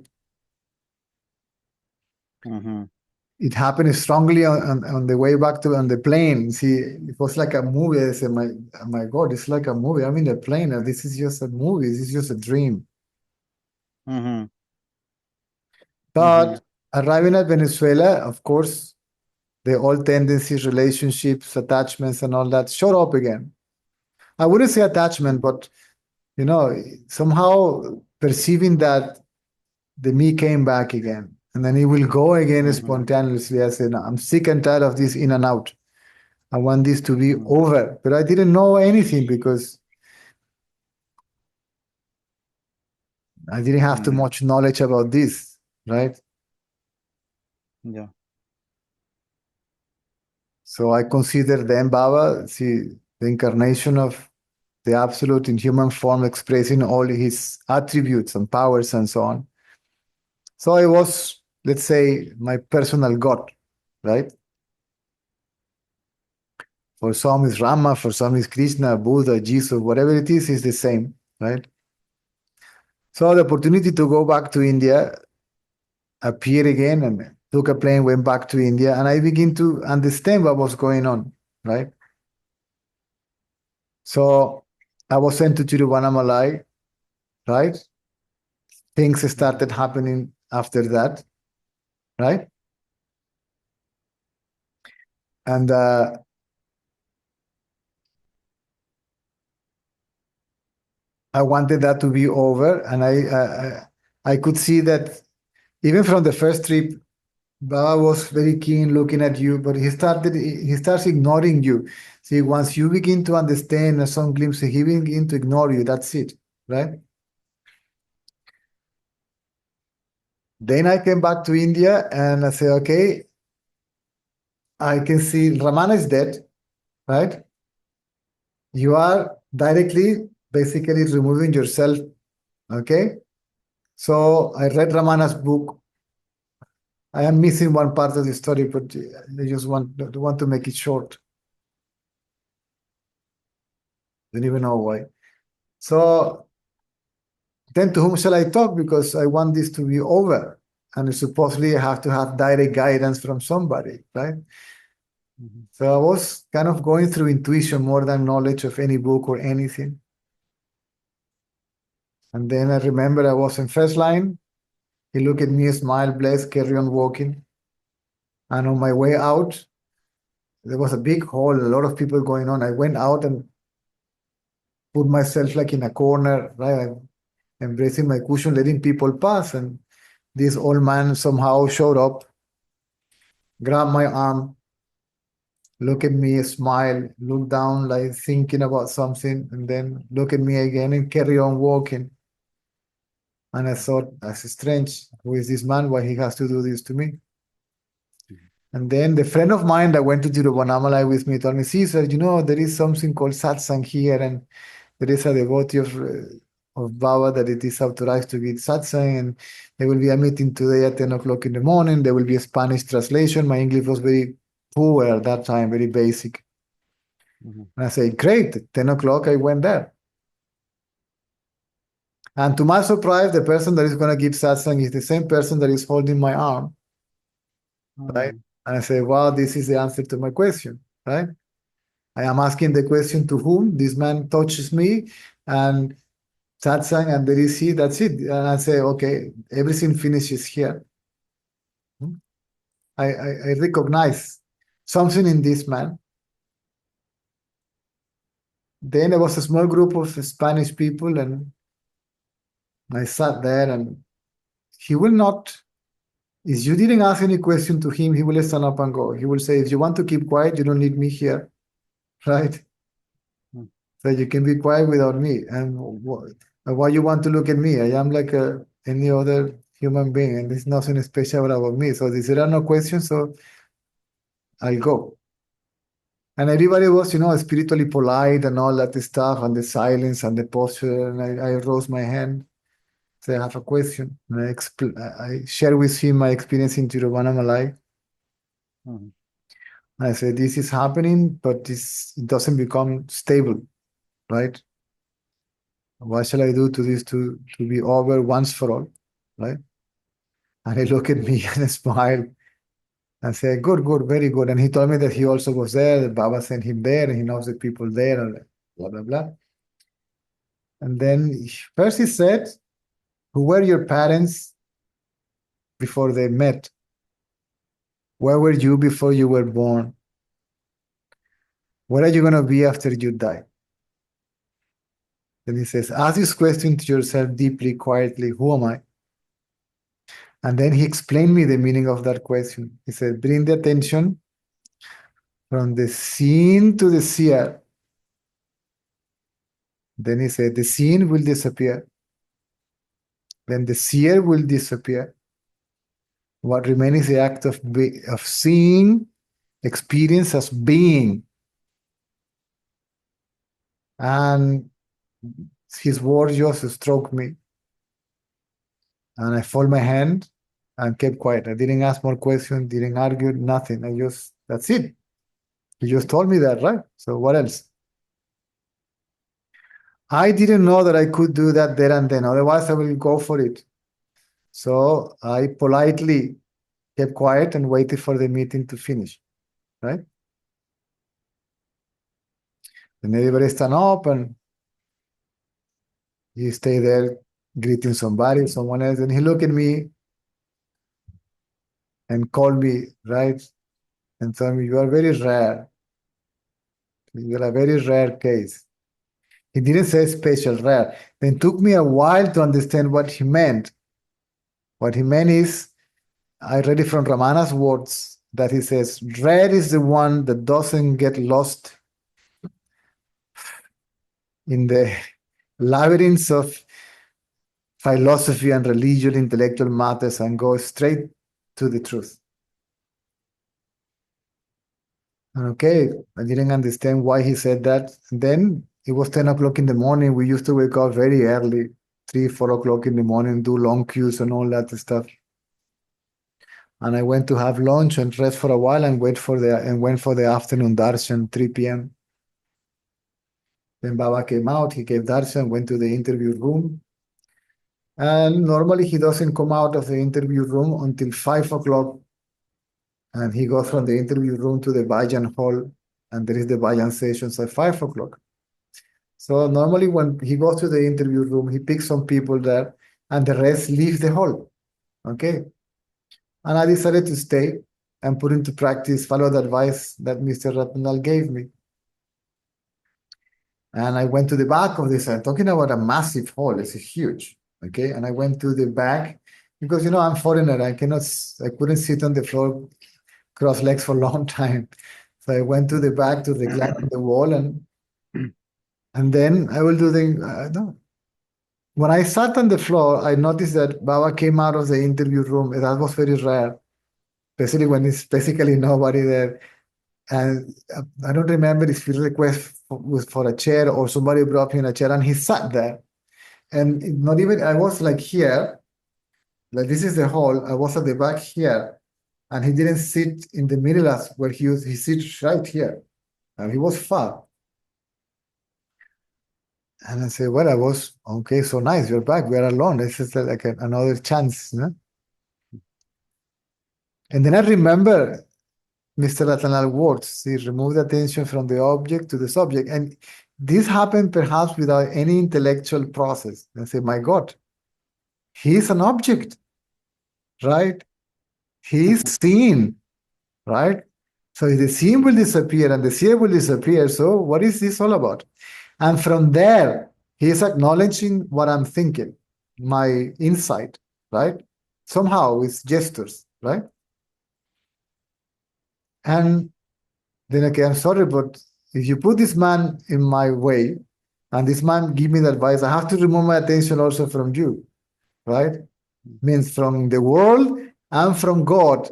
Mhm. It happened strongly on the way back to on the plane. See, it was like a movie. I said, my God, it's like a movie. I'm in the plane, and this is just a movie. This is just a dream. Mhm. But arriving at Venezuela, of course, the old tendencies, relationships, attachments, and all that showed up again. I wouldn't say attachment, but somehow perceiving that the me came back again, and then it will go again spontaneously. I said, "No, I'm sick and tired of this in and out. I want this to be over." But I didn't know anything because I didn't have too much knowledge about this, right? Yeah. So I consider them Baba, see, the incarnation of the absolute in human form, expressing all his attributes and powers and so on. So I was, let's say, my personal God, right? For some is Rama, for some is Krishna, Buddha, Jesus, whatever it is the same, right? So the opportunity to go back to India appeared again, and took a plane, went back to India, and I began to understand what was going on, right? So I was sent to Tiruvannamalai, right? Things started happening after that, right? And I wanted that to be over, and I could see that even from the first trip, Baba was very keen looking at you, but he starts ignoring you. See, once you begin to understand some glimpses, he begin to ignore you. That's it, right? Then I came back to India and I said, okay, I can see Ramana is dead, right? You are directly, basically removing yourself, okay? So I read Ramana's book. I am missing one part of the story, but I just want to make it short. Don't even know why. So then to whom shall I talk? Because I want this to be over. And supposedly I have to have direct guidance from somebody, right? So I was kind of going through intuition more than knowledge of any book or anything. And then I remember I was in first line. He looked at me, smiled, blessed, carry on walking. And on my way out, there was a big hall, a lot of people going on. I went out and put myself like in a corner, right? Embracing my cushion, letting people pass. And this old man somehow showed up, grabbed my arm, look at me, smile, look down, like thinking about something, and then look at me again and carry on walking. And I thought, that's strange. Who is this man? Why he has to do this to me? And then the friend of mine that went to Tiruvannamalai with me told me, Caesar, there is something called satsang here, and there is a devotee of Baba that it is authorized to give satsang, and there will be a meeting today at 10 o'clock in the morning. There will be a Spanish translation. My English was very poor at that time, very basic. And I said, great, 10 o'clock, I went there. And to my surprise, the person that is going to give satsang is the same person that is holding my arm, right? And I say, wow, this is the answer to my question, right? I am asking the question to whom this man touches me and satsang, and there is he, that's it. And I say, okay, everything finishes here. I recognize something in this man. Then there was a small group of Spanish people, and I sat there, and he will not, if you didn't ask any question to him, he will stand up and go. He will say, if you want to keep quiet, you don't need me here, right? So you can be quiet without me. And why you want to look at me? I am like any other human being, and there's nothing special about me. So there are no questions, so I'll go. And everybody was, spiritually polite and all that stuff, and the silence and the posture. And I rose my hand, say, I have a question. And I share with him my experience in Tiruvannamalai. I say, this is happening, but it doesn't become stable, right? What shall I do to this to be over once for all, right? And he looked at me and smiled and said, good, good, very good. And he told me that he also was there, that Baba sent him there, and he knows the people there, and blah, blah, blah. And then first he said, who were your parents before they met? Where were you before you were born? Where are you going to be after you die? Then he says, ask this question to yourself deeply, quietly, who am I? And then he explained me the meaning of that question. He said, bring the attention from the seen to the seer. Then he said, the seen will disappear. Then the seer will disappear. What remains is the act of seeing, experience as being. And his words just struck me. And I folded my hand and kept quiet. I didn't ask more questions, didn't argue, nothing. That's it. He just told me that, right? So what else? I didn't know that I could do that there and then. Otherwise, I will go for it. So I politely kept quiet and waited for the meeting to finish, right? Then everybody stand up and he stayed there greeting somebody, someone else. And he looked at me and called me, right? And told me, you are very rare. You are a very rare case. He didn't say special, rare. Then it took me a while to understand what he meant. What he meant is, I read it from Ramana's words, that he says, rare is the one that doesn't get lost in the labyrinths of philosophy and religion, intellectual matters, and goes straight to the truth. Okay, I didn't understand why he said that. Then it was 10 o'clock in the morning. We used to wake up very early, 3, 4 o'clock in the morning, do long queues and all that stuff. And I went to have lunch and rest for a while and went for the afternoon darshan, 3 p.m. Then Baba came out, he gave darshan, went to the interview room. And normally he doesn't come out of the interview room until 5 o'clock. And he goes from the interview room to the Bhajan hall, and there is the Bhajan sessions at 5 o'clock. So normally when he goes to the interview room, he picks some people there, and the rest leave the hall. Okay? And I decided to stay and put into practice, follow the advice that Mr. Ratnal gave me. And I went to the back of this. I'm talking about a massive hall. It's huge. Okay? And I went to the back because, I'm foreigner. I couldn't sit on the floor, cross legs for a long time. So I went to the back to recline on the wall, and then I will do no. When I sat on the floor, I noticed that Baba came out of the interview room. That was very rare, especially when it's basically nobody there. And I don't remember if his request was for a chair or somebody brought him a chair, and he sat there. And not even, I was like here, like this is the hall. I was at the back here, and he didn't sit in the middle as where he sits right here. And he was far. And I say, well, I was, okay, so nice, you're back, we're alone. This is like another chance, no? And then I remember Mr. Latanal words, see, remove the attention from the object to the subject. And this happened perhaps without any intellectual process. I say, my God, he is an object, right? He is seen, right? So the seen will disappear and the seer will disappear. So what is this all about? And from there, he is acknowledging what I'm thinking, my insight, right? Somehow with gestures, right? And then okay, I'm sorry, but if you put this man in my way, and this man give me the advice, I have to remove my attention also from you, right? Means from the world and from God.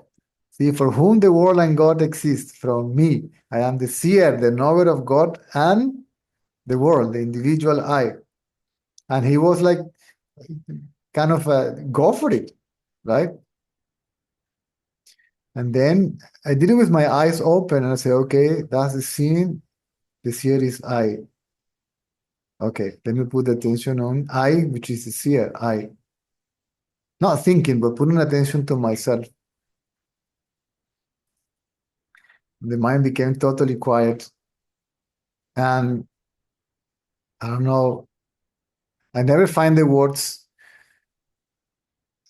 See, for whom the world and God exist, from me. I am the seer, the knower of God and the world, the individual I. And he was like, kind of, go for it, right? And then I did it with my eyes open, and I say, okay, that's the scene. The seer is I. Okay, let me put attention on I, which is the seer, I. Not thinking, but putting attention to myself. The mind became totally quiet. And I don't know, I never find the words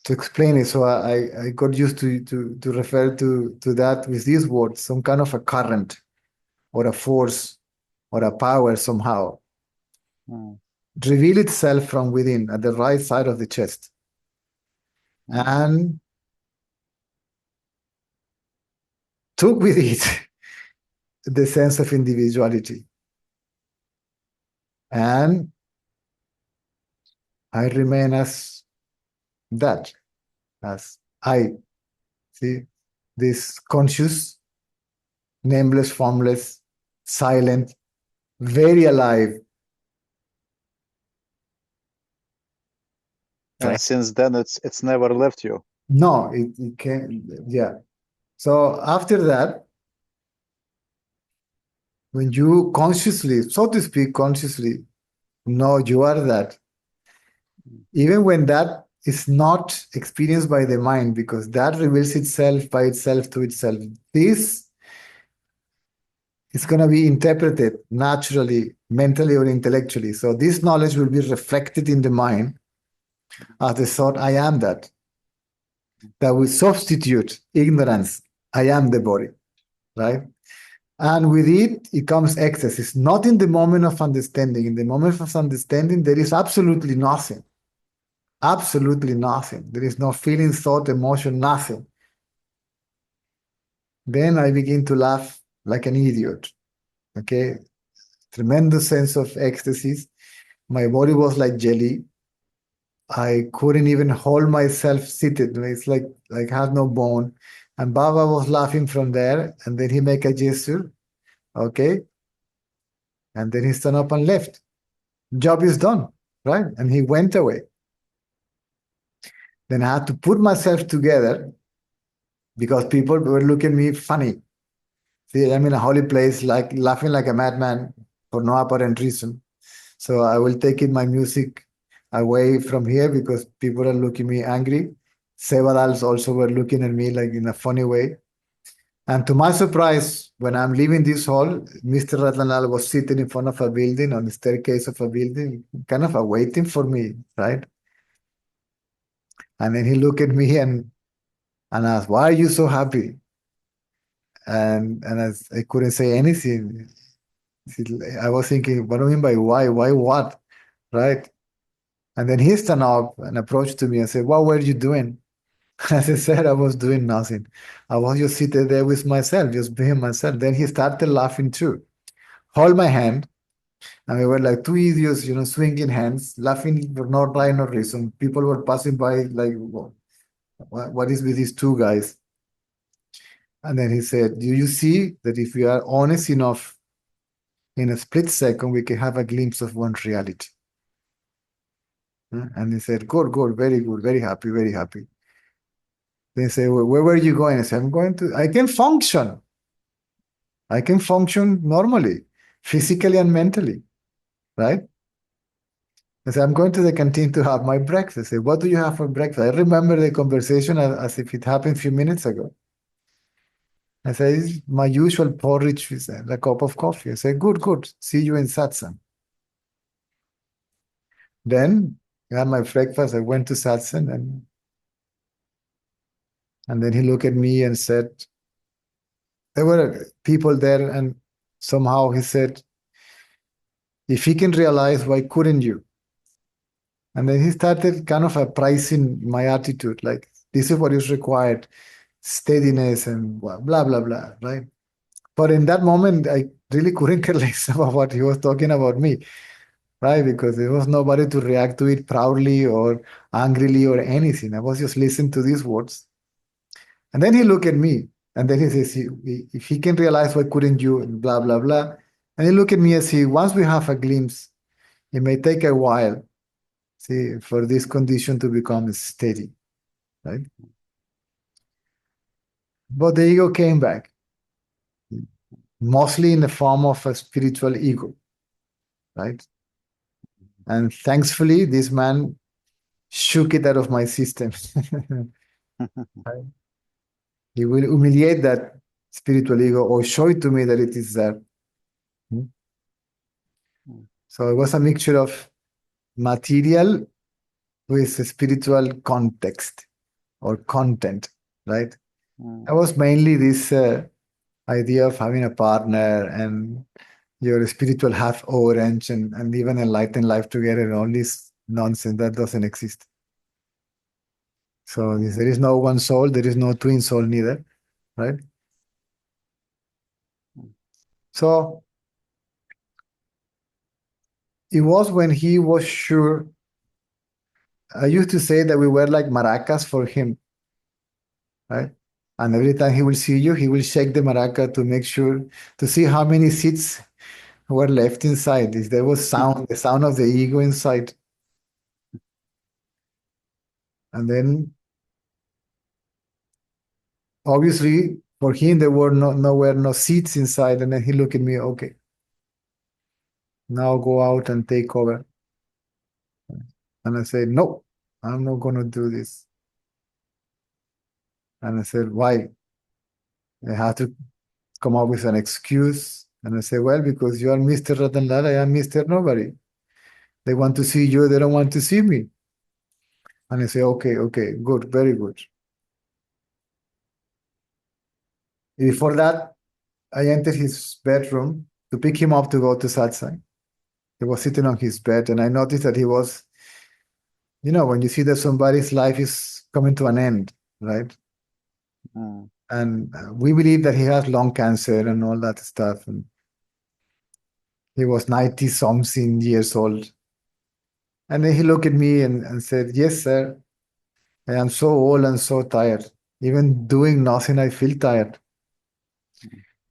to explain it. So I got used to refer to that with these words, some kind of a current or a force or a power somehow. Reveal itself from within at the right side of the chest. And took with it the sense of individuality. And I remain as that, as I. See, this conscious, nameless, formless, silent, very alive. And since then, it's never left you. No, it can, yeah. So after that, when you consciously, so to speak, consciously know you are that, even when that is not experienced by the mind, because that reveals itself by itself to itself, this is going to be interpreted naturally, mentally, or intellectually. So this knowledge will be reflected in the mind as the thought, I am that. That will substitute ignorance. I am the body, right? And with it, it comes excess. It's not in the moment of understanding. In the moment of understanding, there is absolutely nothing. Absolutely nothing. There is no feeling, thought, emotion, nothing. Then I begin to laugh like an idiot. Okay? Tremendous sense of ecstasy. My body was like jelly. I couldn't even hold myself seated. It's like I had no bone. And Baba was laughing from there, and then he make a gesture. Okay? And then he stood up and left. Job is done, right? And he went away. Then I had to put myself together because people were looking at me funny. See, I'm in a holy place, like laughing like a madman for no apparent reason. So I will take my music away from here because people are looking at me angry. Sevadals also were looking at me like in a funny way. And to my surprise, when I'm leaving this hall, Mr. Ratnalal was sitting in front of a building, on the staircase of a building, kind of waiting for me, right? And then he looked at me and asked, why are you so happy? And I couldn't say anything. I was thinking, what do you mean by why? Why what? Right? And then he stand up and approached to me and said, what were you doing? As I said, I was doing nothing. I was just sitting there with myself, just being myself. Then he started laughing too. Hold my hand. And we were like two idiots, swinging hands, laughing for no rhyme or reason. People were passing by like, what is with these two guys? And then he said, do you see that if we are honest enough, in a split second, we can have a glimpse of one reality? And he said, good, very happy, very happy. They say, well, where were you going? I said, I can function. I can function normally, physically and mentally, right? I said, I'm going to the canteen to have my breakfast. I said, what do you have for breakfast? I remember the conversation as if it happened a few minutes ago. I said, it's my usual porridge with a cup of coffee. I said, good, good. See you in satsang. Then I had my breakfast. I went to satsang, and then he looked at me and said, there were people there, and somehow he said, if he can realize, why couldn't you? And then he started kind of appraising my attitude, like, this is what is required, steadiness and blah, blah, blah, right? But in that moment, I really couldn't care less about what he was talking about me, right? Because there was nobody to react to it proudly or angrily or anything. I was just listening to these words. And then he looked at me, and then he says, if he can realize, why couldn't you, and blah, blah, blah. And he looked at me and said, once we have a glimpse, it may take a while, see, for this condition to become steady, right? But the ego came back, mostly in the form of a spiritual ego, right? And thankfully, this man shook it out of my system. Right? He will humiliate that spiritual ego or show it to me that it is there. So it was a mixture of material with a spiritual context or content, right? That was mainly this idea of having a partner and your spiritual half orange and even enlightened life together, and all this nonsense that doesn't exist. So there is no one soul, there is no twin soul neither, right? So it was when he was sure. I used to say that we were like maracas for him, right? And every time he will see you, he will shake the maraca to make sure, to see how many seeds were left inside. If there was sound, the sound of the ego inside. And then, obviously, for him, there were no seeds inside. And then he looked at me, okay, now go out and take over. And I said, no, I'm not going to do this. And I said, why? I had to come up with an excuse. And I said, well, because you are Mr. Ratanlal, I am Mr. Nobody. They want to see you, they don't want to see me. And I say, okay, good, very good. Before that, I entered his bedroom to pick him up to go to satsang. He was sitting on his bed, and I noticed that he was, when you see that somebody's life is coming to an end, right? And we believe that he has lung cancer and all that stuff. And he was 90-something years old. And then he looked at me and said, yes, sir, I am so old and so tired. Even doing nothing, I feel tired.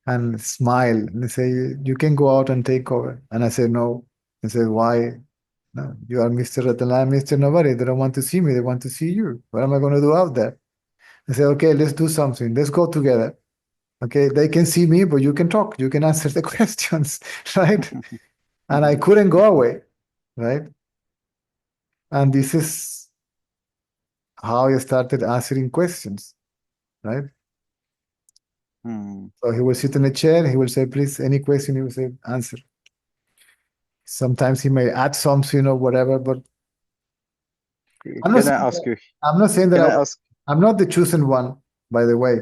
And smile. And they say, you can go out and take over. And I said, no. I said, why? No, you are Mr. Ratana, Mr. Nobody. They don't want to see me. They want to see you. What am I going to do out there? I said, okay, let's do something. Let's go together. Okay, they can see me, but you can talk. You can answer the questions, right? And I couldn't go away, right? And this is how I started answering questions, right? So he will sit in a chair. He will say, please, any question, he will say, answer. Sometimes he may add something or whatever, but I'm not saying that I'm not the chosen one, by the way,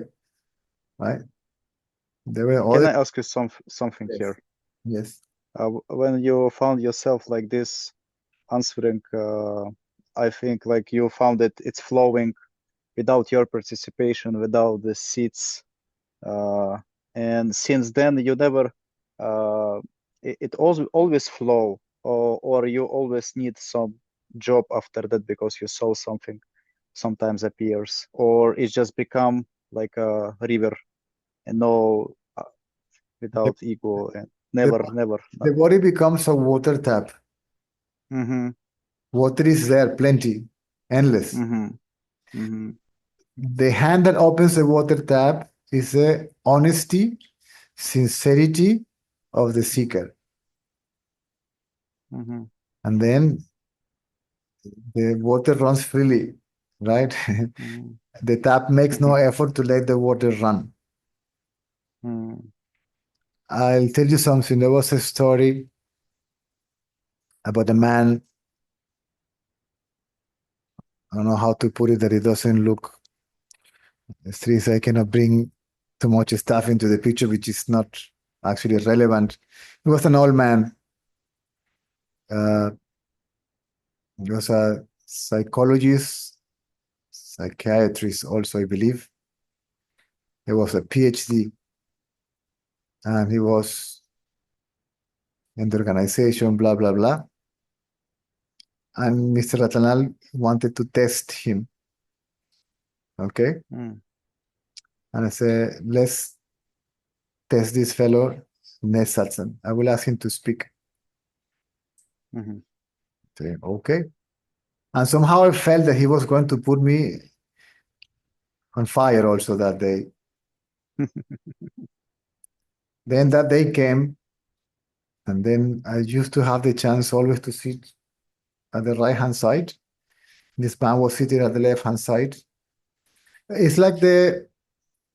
right? There were Can other. I ask you something Yes. here? Yes. When you found yourself like this, answering, I think like you found that it's flowing without your participation, without the seeds, and since then you never, it always flow, or you always need some job after that because you saw something sometimes appears, or it just become like a river and no without ego and never. The body becomes a water tap. Water is there, plenty, endless. The hand that opens the water tap is the honesty, sincerity of the seeker. And then the water runs freely, right? Mm, The tap makes no effort to let the water run. mm, I'll tell you something. There was a story about a man. I don't know how to put it that it doesn't look. So I cannot bring too much stuff into the picture, which is not actually relevant. He was an old man. He was a psychologist, psychiatrist also, I believe. He was a PhD, and he was in the organization, blah, blah, blah. And Mr. Ratanal wanted to test him. Okay? mm, And I said, let's test this fellow, satsang. I will ask him to speak. mhm. Say, okay. And somehow I felt that he was going to put me on fire also that day. Then that day came, and then I used to have the chance always to sit at the right-hand side. This man was sitting at the left-hand side. It's like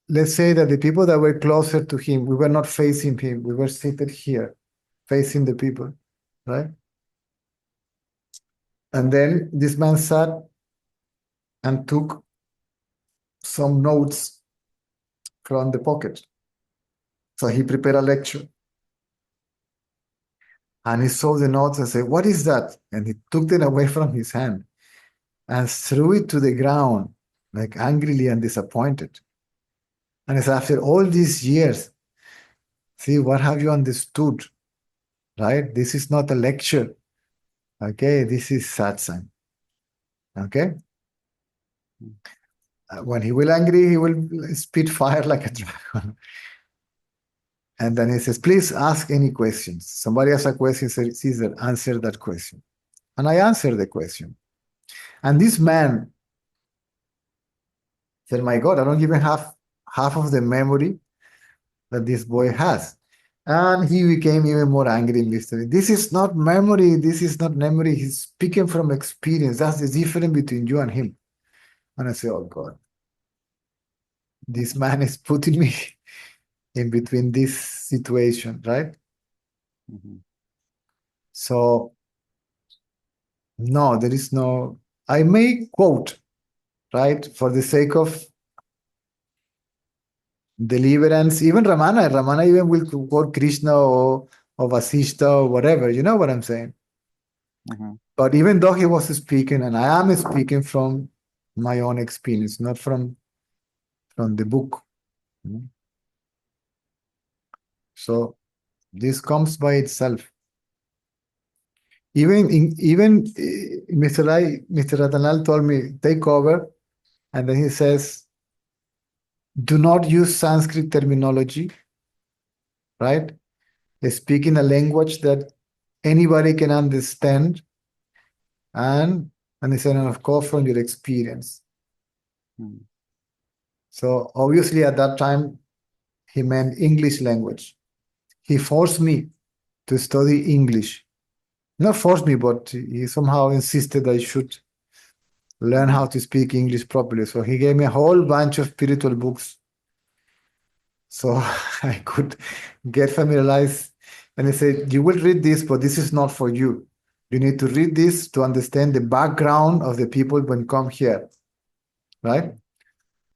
let's say that the people that were closer to him, we were not facing him. We were seated here, facing the people, right? And then this man sat and took some notes from the pocket. So he prepared a lecture. And he saw the notes and said, what is that? And he took them away from his hand and threw it to the ground, like angrily and disappointed. And he said, after all these years, see, what have you understood? Right? This is not a lecture. Okay, this is satsang. Okay? When he will angry, he will spit fire like a dragon. And then he says, please ask any questions. Somebody asks a question, says, Caesar, answer that question. And I answered the question. And this man said, my God, I don't even have half of the memory that this boy has. And he became even more angry, Mr. This is not memory. This is not memory. He's speaking from experience. That's the difference between you and him. And I say, oh God, this man is putting me in between this situation, right? Mhm. So, no, there is no, I may quote, right, for the sake of deliverance. Even Ramana even will quote Krishna or Vasishta or whatever. You know what I'm saying? Mhm. But even though he was speaking, and I am speaking from my own experience, not from the book. So this comes by itself. Even Mr. Ratanal told me, take over, and then he says, do not use Sanskrit terminology, right? Speak in a language that anybody can understand, and he said, and of course, from your experience. Mm. So obviously at that time, he meant English language. He forced me to study English. Not forced me, but he somehow insisted I should learn how to speak English properly. So he gave me a whole bunch of spiritual books so I could get familiarized. And he said, you will read this, but this is not for you. You need to read this to understand the background of the people when come here, right?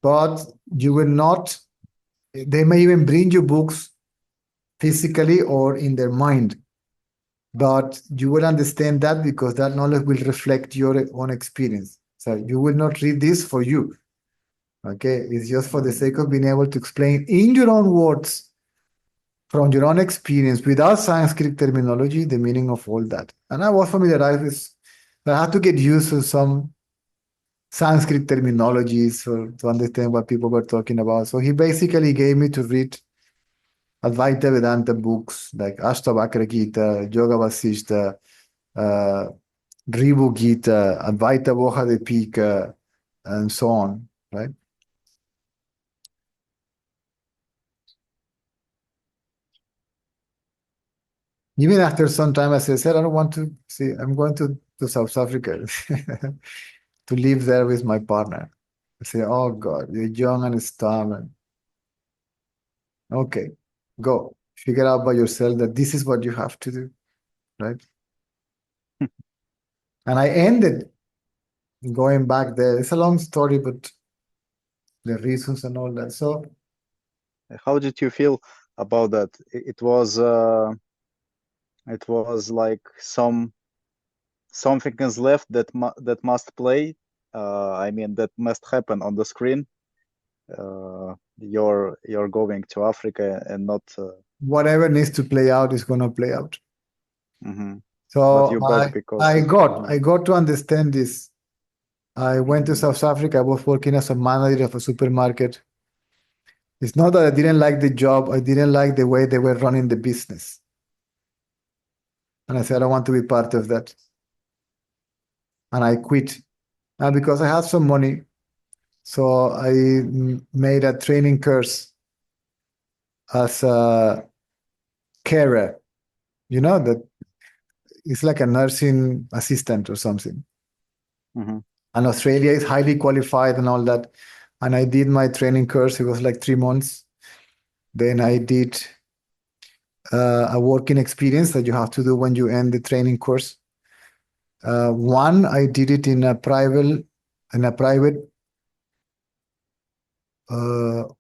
But you will not, they may even bring you books physically or in their mind, but you will understand that because that knowledge will reflect your own experience. So you will not read this for you. Okay, it's just for the sake of being able to explain in your own words, from your own experience, without Sanskrit terminology, the meaning of all that. And I was familiarized with, I had to get used to some Sanskrit terminologies to understand what people were talking about. So he basically gave me to read Advaita Vedanta books like Ashtavakra Gita, Yoga Vasishta, uh, Rivu Gita, Advaita Vohadipika, and so on, right? Even after some time, I said, I don't want to see, I'm going to to South Africa to live there with my partner. I say, oh God, you're young and stubborn. Okay, go. Figure out by yourself that this is what you have to do, right? And I ended going back there. It's a long story, but the reasons and all that. So How did you feel about that? It was like something is left that must play. I mean, that must happen on the screen. You're going to Africa and not. whatever needs to play out is going to play out. Mhm. But So you back because I got to understand this. I went to South Africa. I was working as a manager of a supermarket. It's not that I didn't like the job. I didn't like the way they were running the business. And I said, I don't want to be part of that. And I quit. And because I had some money, so I made a training course as a carer. You know, that it's like a nursing assistant or something. Mhm. And Australia is highly qualified and all that. And I did my training course. It was like 3 months. Then I did a working experience that you have to do when you end the training course. One, I did it in a private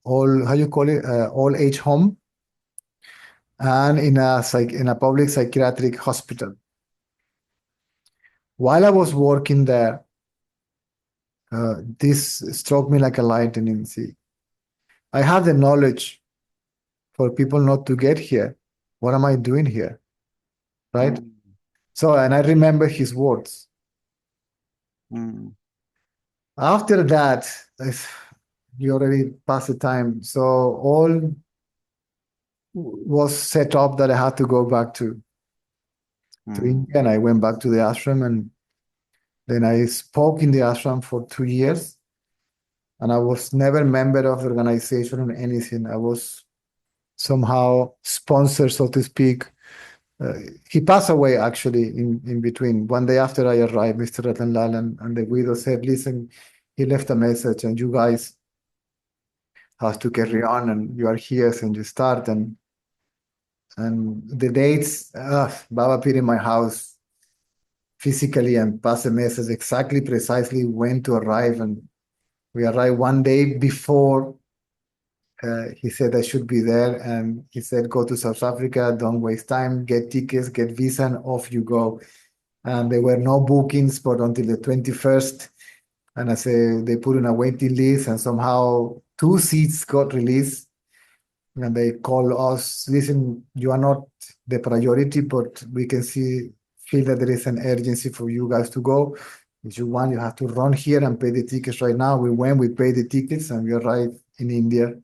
all age home, and in a public psychiatric hospital. While I was working there, this struck me like a lightning. See, I have the knowledge for people not to get here. What am I doing here? Right? Mm. So, and I remember his words. Mm. After that, you already passed the time. So all was set up that I had to go back to India, and I went back to the ashram, and then I spoke in the ashram for 2 years, and I was never a member of the organization or anything. I was somehow sponsored, so to speak. He passed away actually in between. One day after I arrived, Mr. Ratanlal, and the widow said, listen, he left a message, and you guys have to carry on, and you are here, and you start. And the dates, Baba appeared in my house physically and passed a message exactly, precisely when to arrive. And we arrived one day before he said I should be there. And he said, go to South Africa, don't waste time, get tickets, get visa, and off you go. And there were no bookings, but until the 21st. And I said, they put in a waiting list, and somehow 2 seats got released. And they call us, listen, you are not the priority, but we can feel that there is an urgency for you guys to go. If you want, you have to run here and pay the tickets right now. We went, we paid the tickets, and we arrived in India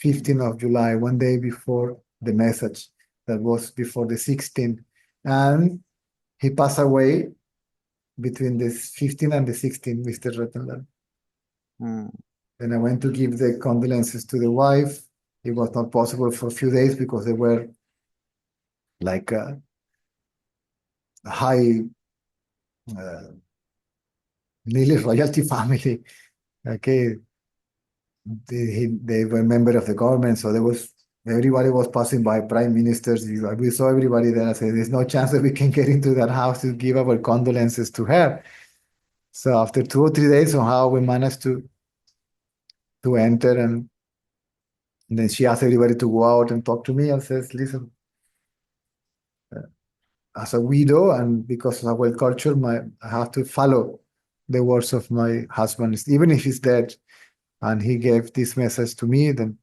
15th of July, one day before the message. That was before the 16th. And he passed away between the 15th and the 16th, Mr. Rattenlal. Then I went to give the condolences to the wife. It was not possible for a few days because they were like a high, nearly royalty family. Okay, they were member of the government, so everybody was passing by, prime ministers. We saw everybody there. I said, there's no chance that we can get into that house to give our condolences to her. So after 2 or 3 days, somehow we managed to enter, and then she asked everybody to go out and talk to me and says, listen, as a widow, and because of our culture, I have to follow the words of my husband, even if he's dead. And he gave this message to me. Then,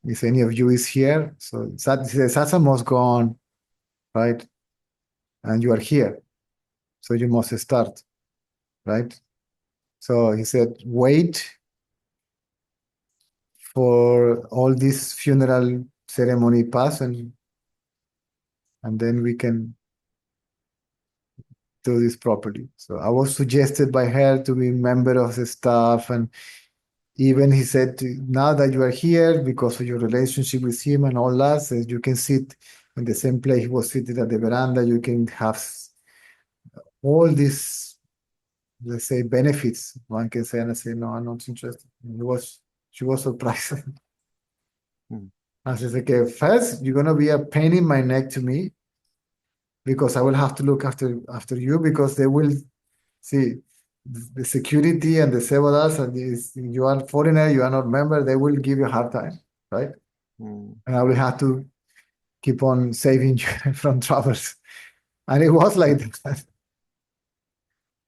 if any of you is here, so the satsang must go on, right? And you are here, so you must start, right? So he said, wait for all this funeral ceremony pass, and then we can do this properly. So I was suggested by her to be a member of the staff, and even he said, now that you are here, because of your relationship with him and all that, so you can sit in the same place he was sitting at the veranda. You can have all these, let's say, benefits, one can say, and I say, no, I'm not interested. She was surprised. Mm. I said, okay, first, you're going to be a pain in my neck to me because I will have to look after you because they will see the security and the severas and you are foreigner, you are not member, they will give you a hard time, right? Mm. And I will have to keep on saving you from troubles. And it was like that.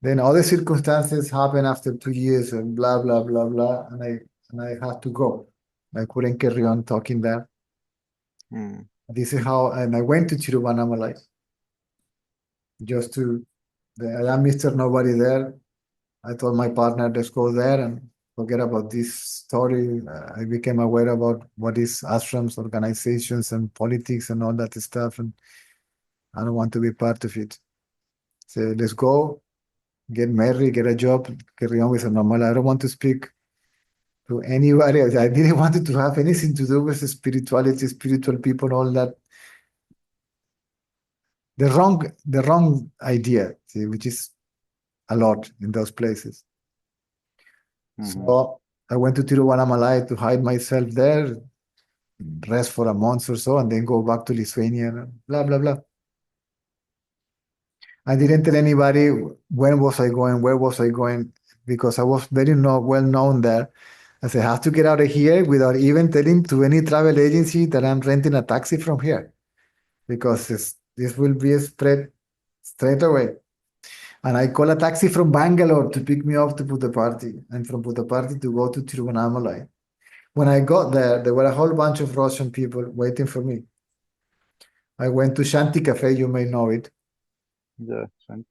Then other circumstances happen after 2 years and blah, blah, blah, blah. And I had to go. I couldn't carry on talking there. Mm. This is how, and I went to Tiruvannamalai just to, I am Mr. Nobody there. I told my partner, let's go there and forget about this story. I became aware about what is ashrams, organizations, and politics and all that stuff. And I don't want to be part of it. So let's go, get married, get a job, carry on with a normal. I don't want to speak to anybody else. I didn't want it to have anything to do with spirituality, spiritual people, all that. The wrong idea, see, which is a lot in those places. Mhm. So I went to Tiruvannamalai to hide myself there, rest for a month or so, and then go back to Lithuania, and blah, blah, blah. I didn't tell anybody when was I going, where was I going, because I was very well known there. I said, I have to get out of here without even telling to any travel agency that I'm renting a taxi from here, because this will be spread straight away. And I call a taxi from Bangalore to pick me up to Puttaparthi, and from Puttaparthi to go to Tiruvannamalai. When I got there were a whole bunch of Russian people waiting for me. I went to Shanti Cafe, you may know it, Yeah, right.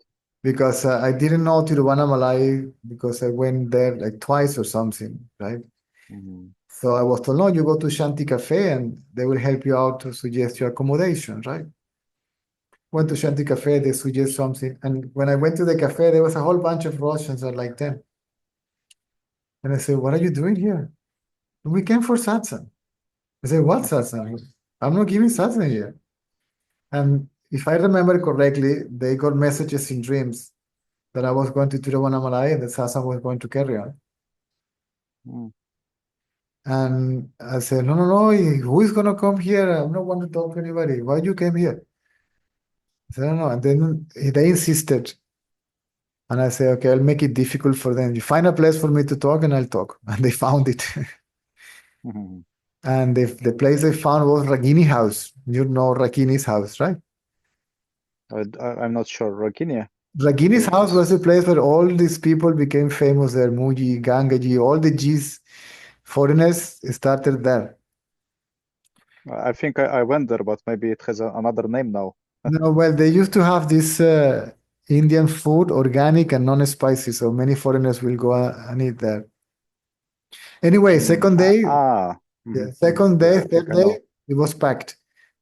because I didn't know Tiruvannamalai because I went there like twice or something, right? Mhm. So I was told, no, you go to Shanti Cafe and they will help you out to suggest your accommodation, right? Went to Shanti Cafe, they suggest something. And when I went to the cafe, there was a whole bunch of Russians, like 10. And I said, what are you doing here? We came for satsang. I said, what satsang? I'm not giving satsang here. And if I remember correctly, they got messages in dreams that I was going to Tiruvannamalai and the satsang was going to carry on. Mm. And I said, no, who is going to come here? I'm not going to talk to anybody. Why you came here? I said, no. And then they insisted. And I said, okay, I'll make it difficult for them. You find a place for me to talk and I'll talk. And they found it. Mhm. And the place they found was Ragini house. You know Ragini's house, right? I'm not sure. Rokinia? Ragini's Where it house is? was a place where all these people became famous there. Muji, Gangaji, all the G's, foreigners started there. I think I went there, but maybe it has another name now. No, well, they used to have this Indian food, organic and non-spicy, so many foreigners will go and eat there. Anyway, second day, Mhm, mhm. second Yeah, day, I think third I know. day, it was packed.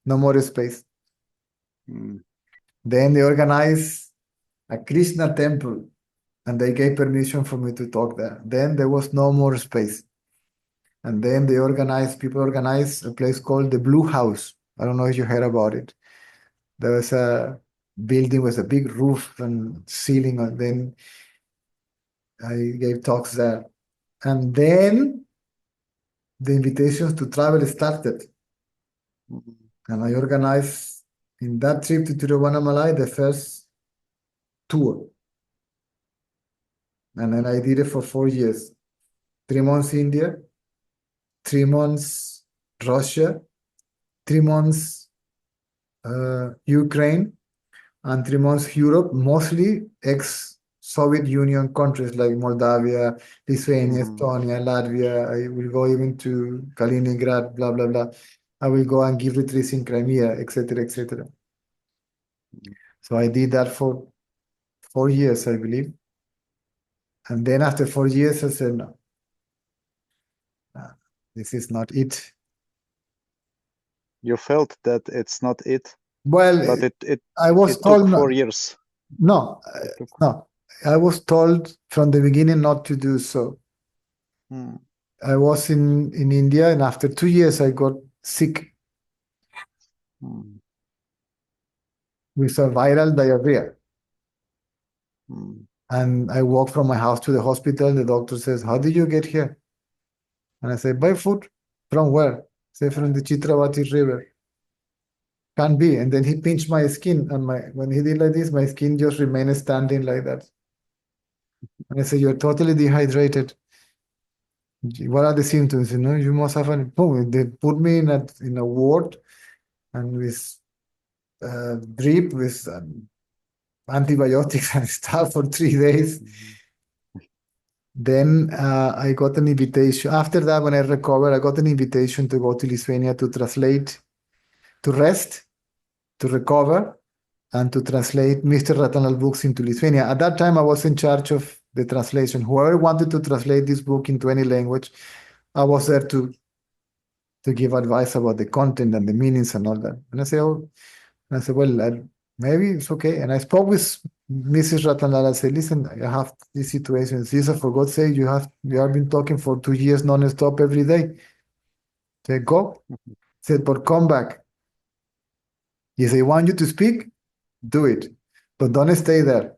No more space. Mm. Then they organized a Krishna temple and they gave permission for me to talk there. Then there was no more space. And then people organized a place called the Blue House. I don't know if you heard about it. There was a building with a big roof and ceiling, and then I gave talks there. And then the invitations to travel started. Mhm. And I organized in that trip to Tiruvannamalai the first tour. And then I did it for 4 years. 3 months India, 3 months Russia, 3 months Ukraine, and 3 months Europe, mostly ex-Soviet Union countries like Moldavia, Lithuania, Mhm. Estonia, Latvia. I will go even to Kaliningrad, blah, blah, blah. I will go and give retreats in Crimea, etc., etc. Mhm. So I did that for 4 years, I believe. And then after 4 years, I said, no, this is not it. You felt that it's not it, Well, but it I was it took told, 4 years. no, It took. no. I was told from the beginning not to do so. Mm. I was in India, and after 2 years, I got sick Mm. with a viral diarrhea. And I walk from my house to the hospital. The doctor says, "How did you get here?" And I say, "By foot." "From where?" Say, "From the Chitravati river." "Can't be." And then he pinched my skin, and when he did like this, my skin just remained standing like that. And I said, "You're totally dehydrated. What are the symptoms?" "You must have an..." Boom, they put me in a ward and with drip with antibiotics and stuff for 3 days. Then I got an invitation. After that, when I recovered, I got an invitation to go to Lithuania to translate, to rest, to recover, and to translate Mr. Ratanal books into Lithuania. At that time, I was in charge of the translation. Whoever wanted to translate this book into any language, I was there to give advice about the content and the meanings and all that. And I said, well, maybe it's okay. And I spoke with Mrs. Ratanal. I said, "Listen, I have this situation. Cesar, for God's sake, you have been talking for 2 years non-stop every day." Say, "Go." Said, "But come back. If they want you to speak, do it. But don't stay there.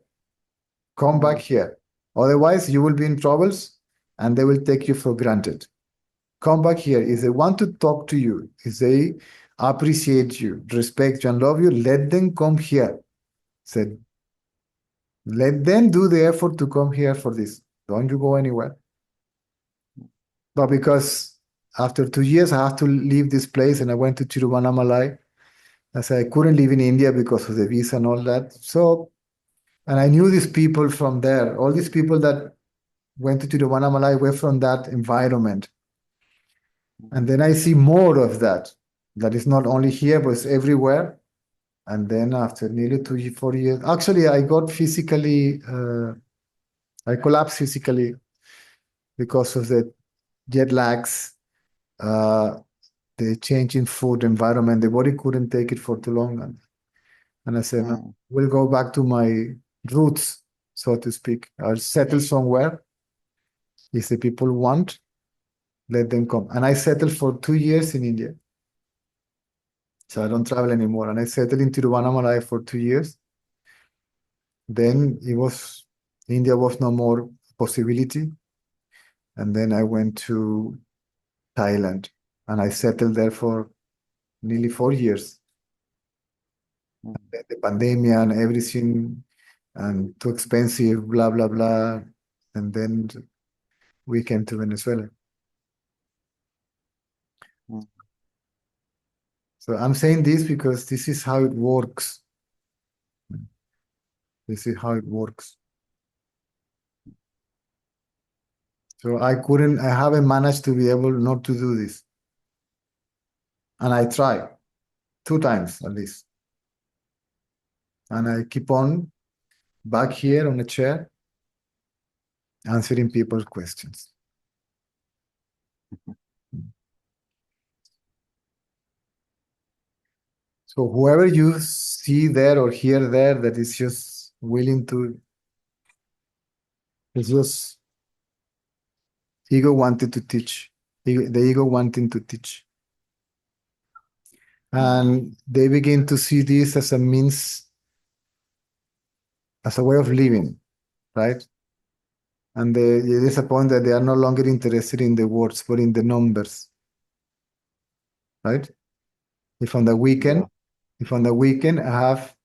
Come back here. Otherwise, you will be in troubles and they will take you for granted. Come back here. If they want to talk to you, if they appreciate you, respect you, and love you, let them come here." Said, "Let them do the effort to come here for this. Don't you go anywhere." But because after 2 years, I have to leave this place, and I went to Tiruvannamalai. I said I couldn't live in India because of the visa and all that. So, and I knew these people from there. All these people that went to Tiruvannamalai were from that environment. And then I see more of that. That is not only here, but it's everywhere. And then after nearly 4 years, actually, I got physically, I collapsed physically because of the jet lags, the change in food environment. The body couldn't take it for too long. And I said, "No, we'll go back to my roots, so to speak. I'll settle somewhere. If the people want, let them come." And I settled for 2 years in India. So I don't travel anymore. And I settled in Tiruvannamalai for 2 years. Then India was no more possibility. And then I went to Thailand and I settled there for nearly 4 years. The pandemic and everything, and too expensive, blah, blah, blah. And then we came to Venezuela. So I'm saying this because this is how it works. This is how it works. So I haven't managed to be able not to do this. And I try 2 times at least. And I keep on back here on a chair answering people's questions. So whoever you see there or hear there that is just willing to, it's just ego wanted to teach, the ego wanting to teach. And they begin to see this as a means, as a way of living, right? And they disappoint that they are no longer interested in the words, but in the numbers, right? If on the weekend I have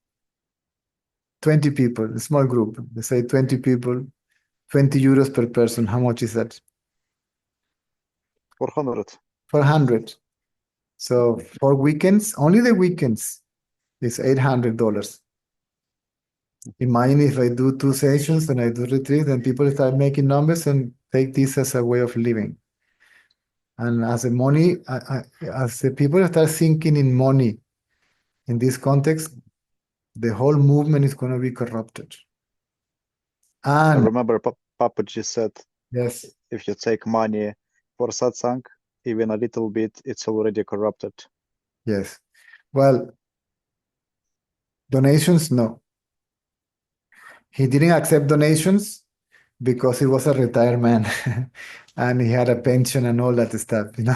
20 people, a small group, let's say 20 people, 20 euros per person, how much is that? 400. 400. So for weekends, only the weekends is $800. Imagine if I do 2 sessions and I do retreat, and people start making numbers and take this as a way of living. And as the money, as the people start thinking in money in this context, the whole movement is going to be corrupted. I And remember Papaji said, yes, if you take money for satsang, even a little bit, it's already corrupted. yes. Well, donations, no. He didn't accept donations because he was a retired man and he had a pension and all that stuff, you know.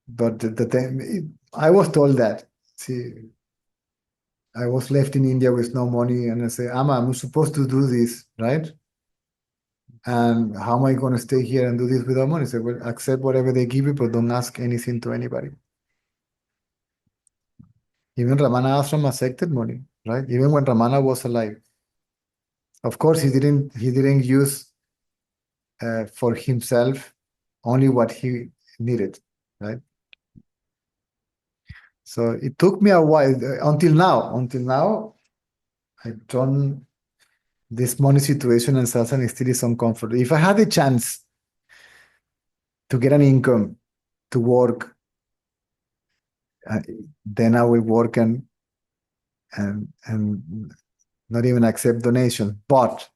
But the thing, I was told that. See, I was left in India with no money, and I say, I'm supposed to do this, right? And how am I going to stay here and do this without money? So, well, accept whatever they give you, but don't ask anything to anybody. Even Ramana Ashram accepted money, right? Even when Ramana was alive. Of course, he didn't use for himself only what he needed, right? So it took me a while until now. I don't. This money situation and satsang still is uncomfortable. If I had the chance to get an income to work, then I will work and not even accept donations. But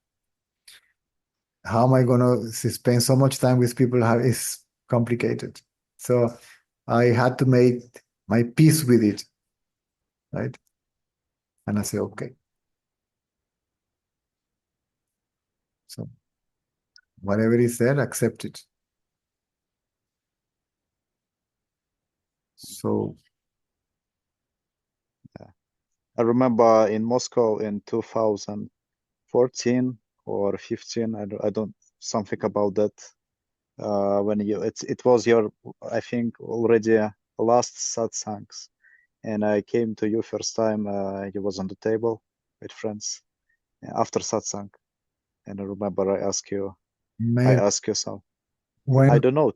how am I going to spend so much time with people is complicated. So I had to make my peace with it, right? And I say, okay. So whatever is there, accept it. So I remember in Moscow in 2014 or 15, I don't something about that. When it was your, I think, already last satsangs, and I came to you first time. You was on the table with friends after satsang, and I remember I asked you some. when, I don't know,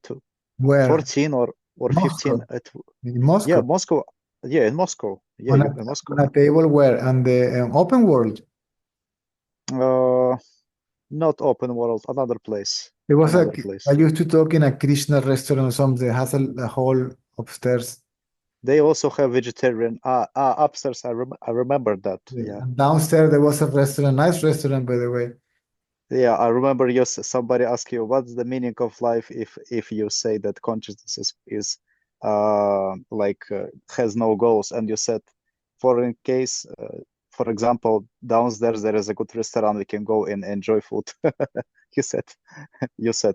where? 14 or Moscow? 15. In Moscow? Yeah, Moscow. Yeah, in Moscow. Yeah, in Moscow. On a table where? On the open world? Not open world, another place. It was Another place. I used to talk in a Krishna restaurant or something. It has a hall upstairs. They also have vegetarian. Upstairs, I remember that. Yeah. And downstairs there was a restaurant, nice restaurant, by the way. Yeah, I remember somebody asked you, what's the meaning of life if you say that consciousness is has no goals, and you said, for example, downstairs there is a good restaurant, we can go and enjoy food. You said.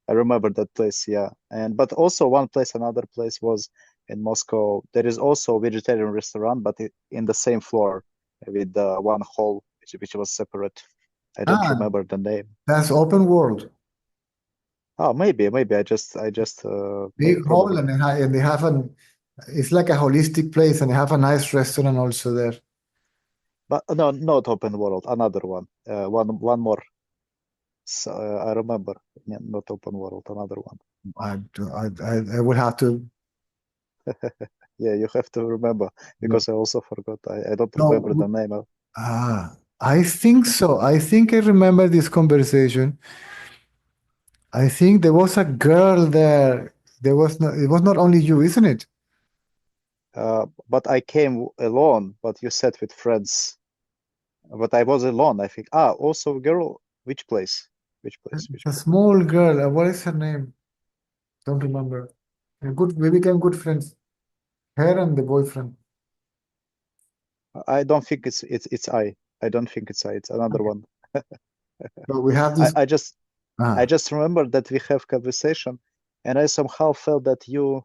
I remember that place, yeah. But also another place was in Moscow. There is also a vegetarian restaurant, but in the same floor with one hall which was separate. I don't remember the name. That's open world. Oh, maybe I just big hall, and they have it's like a holistic place, and they have a nice restaurant also there. But no, not open world. Another one. One more. So, I remember. Yeah, not open world. Another one. I would have to. Yeah, you have to remember, because I also forgot. I don't remember the name of. I think so. I think I remember this conversation. I think there was a girl there. It was not only you, isn't it? But I came alone, but you said with friends. But I was alone, I think. Also a girl. Which place? A small girl. What is her name? Don't remember. We became good friends. Her and the boyfriend. I don't think it's I. I don't think it's I. It's another one. So we have this. I just remember that we have conversation, and I somehow felt that you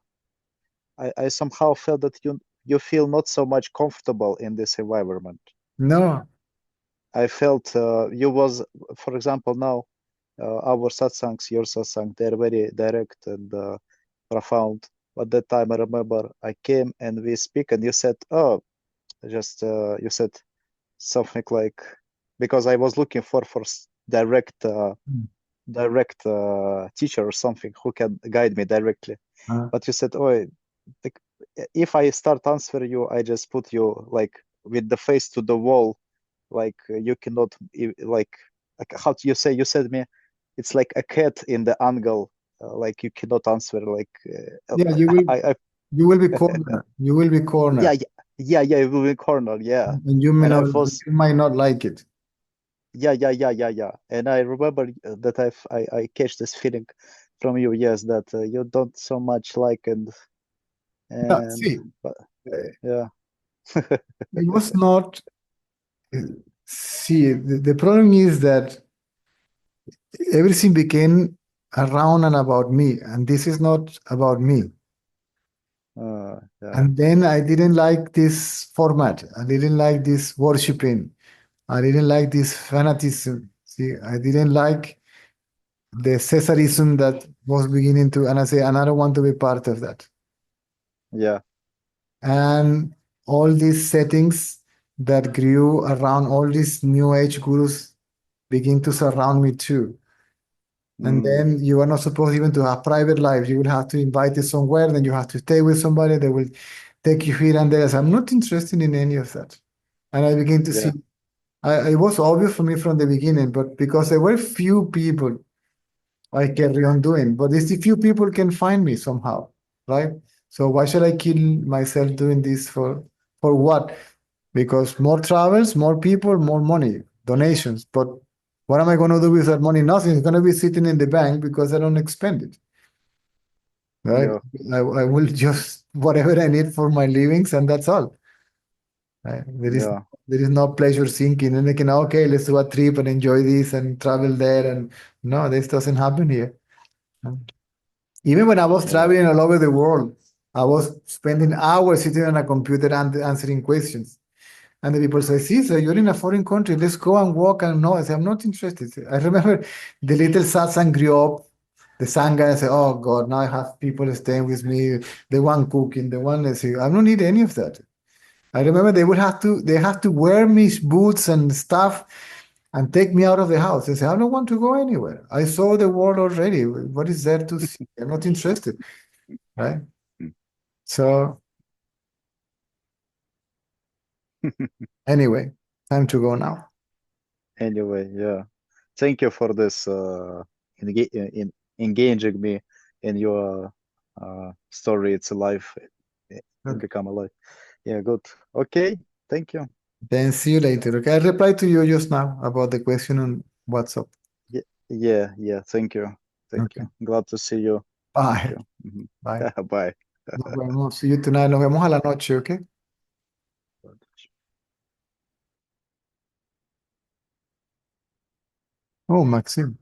feel not so much comfortable in this environment. No. I felt you was, for example, now our satsangs, your satsang, they're very direct and profound. But that time I remember I came and we speak, and you said, you said something like, because I was looking for direct teacher or something who can guide me directly. But you said, if I start answering you, I just put you like with the face to the wall, like you cannot, like how do you say? You said me, it's like a cat in the angle, like you cannot answer. Like yeah, you will be cornered. You will be cornered. Yeah, you will be cornered. Yeah, and you might not like it. Yeah. And I remember that I catch this feeling from you. Yes, that you don't so much like and see, but, yeah. It was not. See, the problem is that everything became around and about me, and this is not about me. Yeah. And then I didn't like this format. I didn't like this worshiping. I didn't like this fanaticism. See, I didn't like the Cesarism that was beginning to, and I say, and I don't want to be part of that. Yeah. And all these settings that grew around all these new age gurus begin to surround me too. And then you are not supposed even to have private life. You will have to invite it somewhere, then you have to stay with somebody. They will take you here and there. So I'm not interested in any of that. And I begin to see, it was obvious for me from the beginning, but because there were few people, I carry on doing. But these few people can find me somehow, right? So why should I kill myself doing this for what? Because more travels, more people, more money, donations. But what am I going to do with that money? Nothing. It's going to be sitting in the bank because I don't expend it. Right? Yeah. I will just whatever I need for my livings, and that's all. Right? Yeah. There is no pleasure sinking and thinking, okay, let's do a trip and enjoy this and travel there. And no, this doesn't happen here. Even when I was Yeah. traveling all over the world, I was spending hours sitting on a computer and answering questions. And the people say, see, so you're in a foreign country, let's go and walk. And no, I say, I'm not interested. I remember the little satsang grew up, the sangha, and say, oh God, now I have people staying with me, the one cooking, the one, I say, I don't need any of that. I remember they have to wear me boots and stuff and take me out of the house. They say, I don't want to go anywhere. I saw the world already. What is there to see? I'm not interested. Right? So anyway, time to go now. Anyway, yeah. Thank you for this engaging me in your story. It's alive. It Good. become alive. Yeah, good. Okay. Thank you. Then see you later. Okay, I replied to you just now about the question on WhatsApp. Yeah. Thank you. Thank Okay. you. Glad to see you. Thank Bye. you. Mhm. Bye. Bye. Nos vemos. See you tonight. Nos vemos a la noche, okay? Oh, Maxim.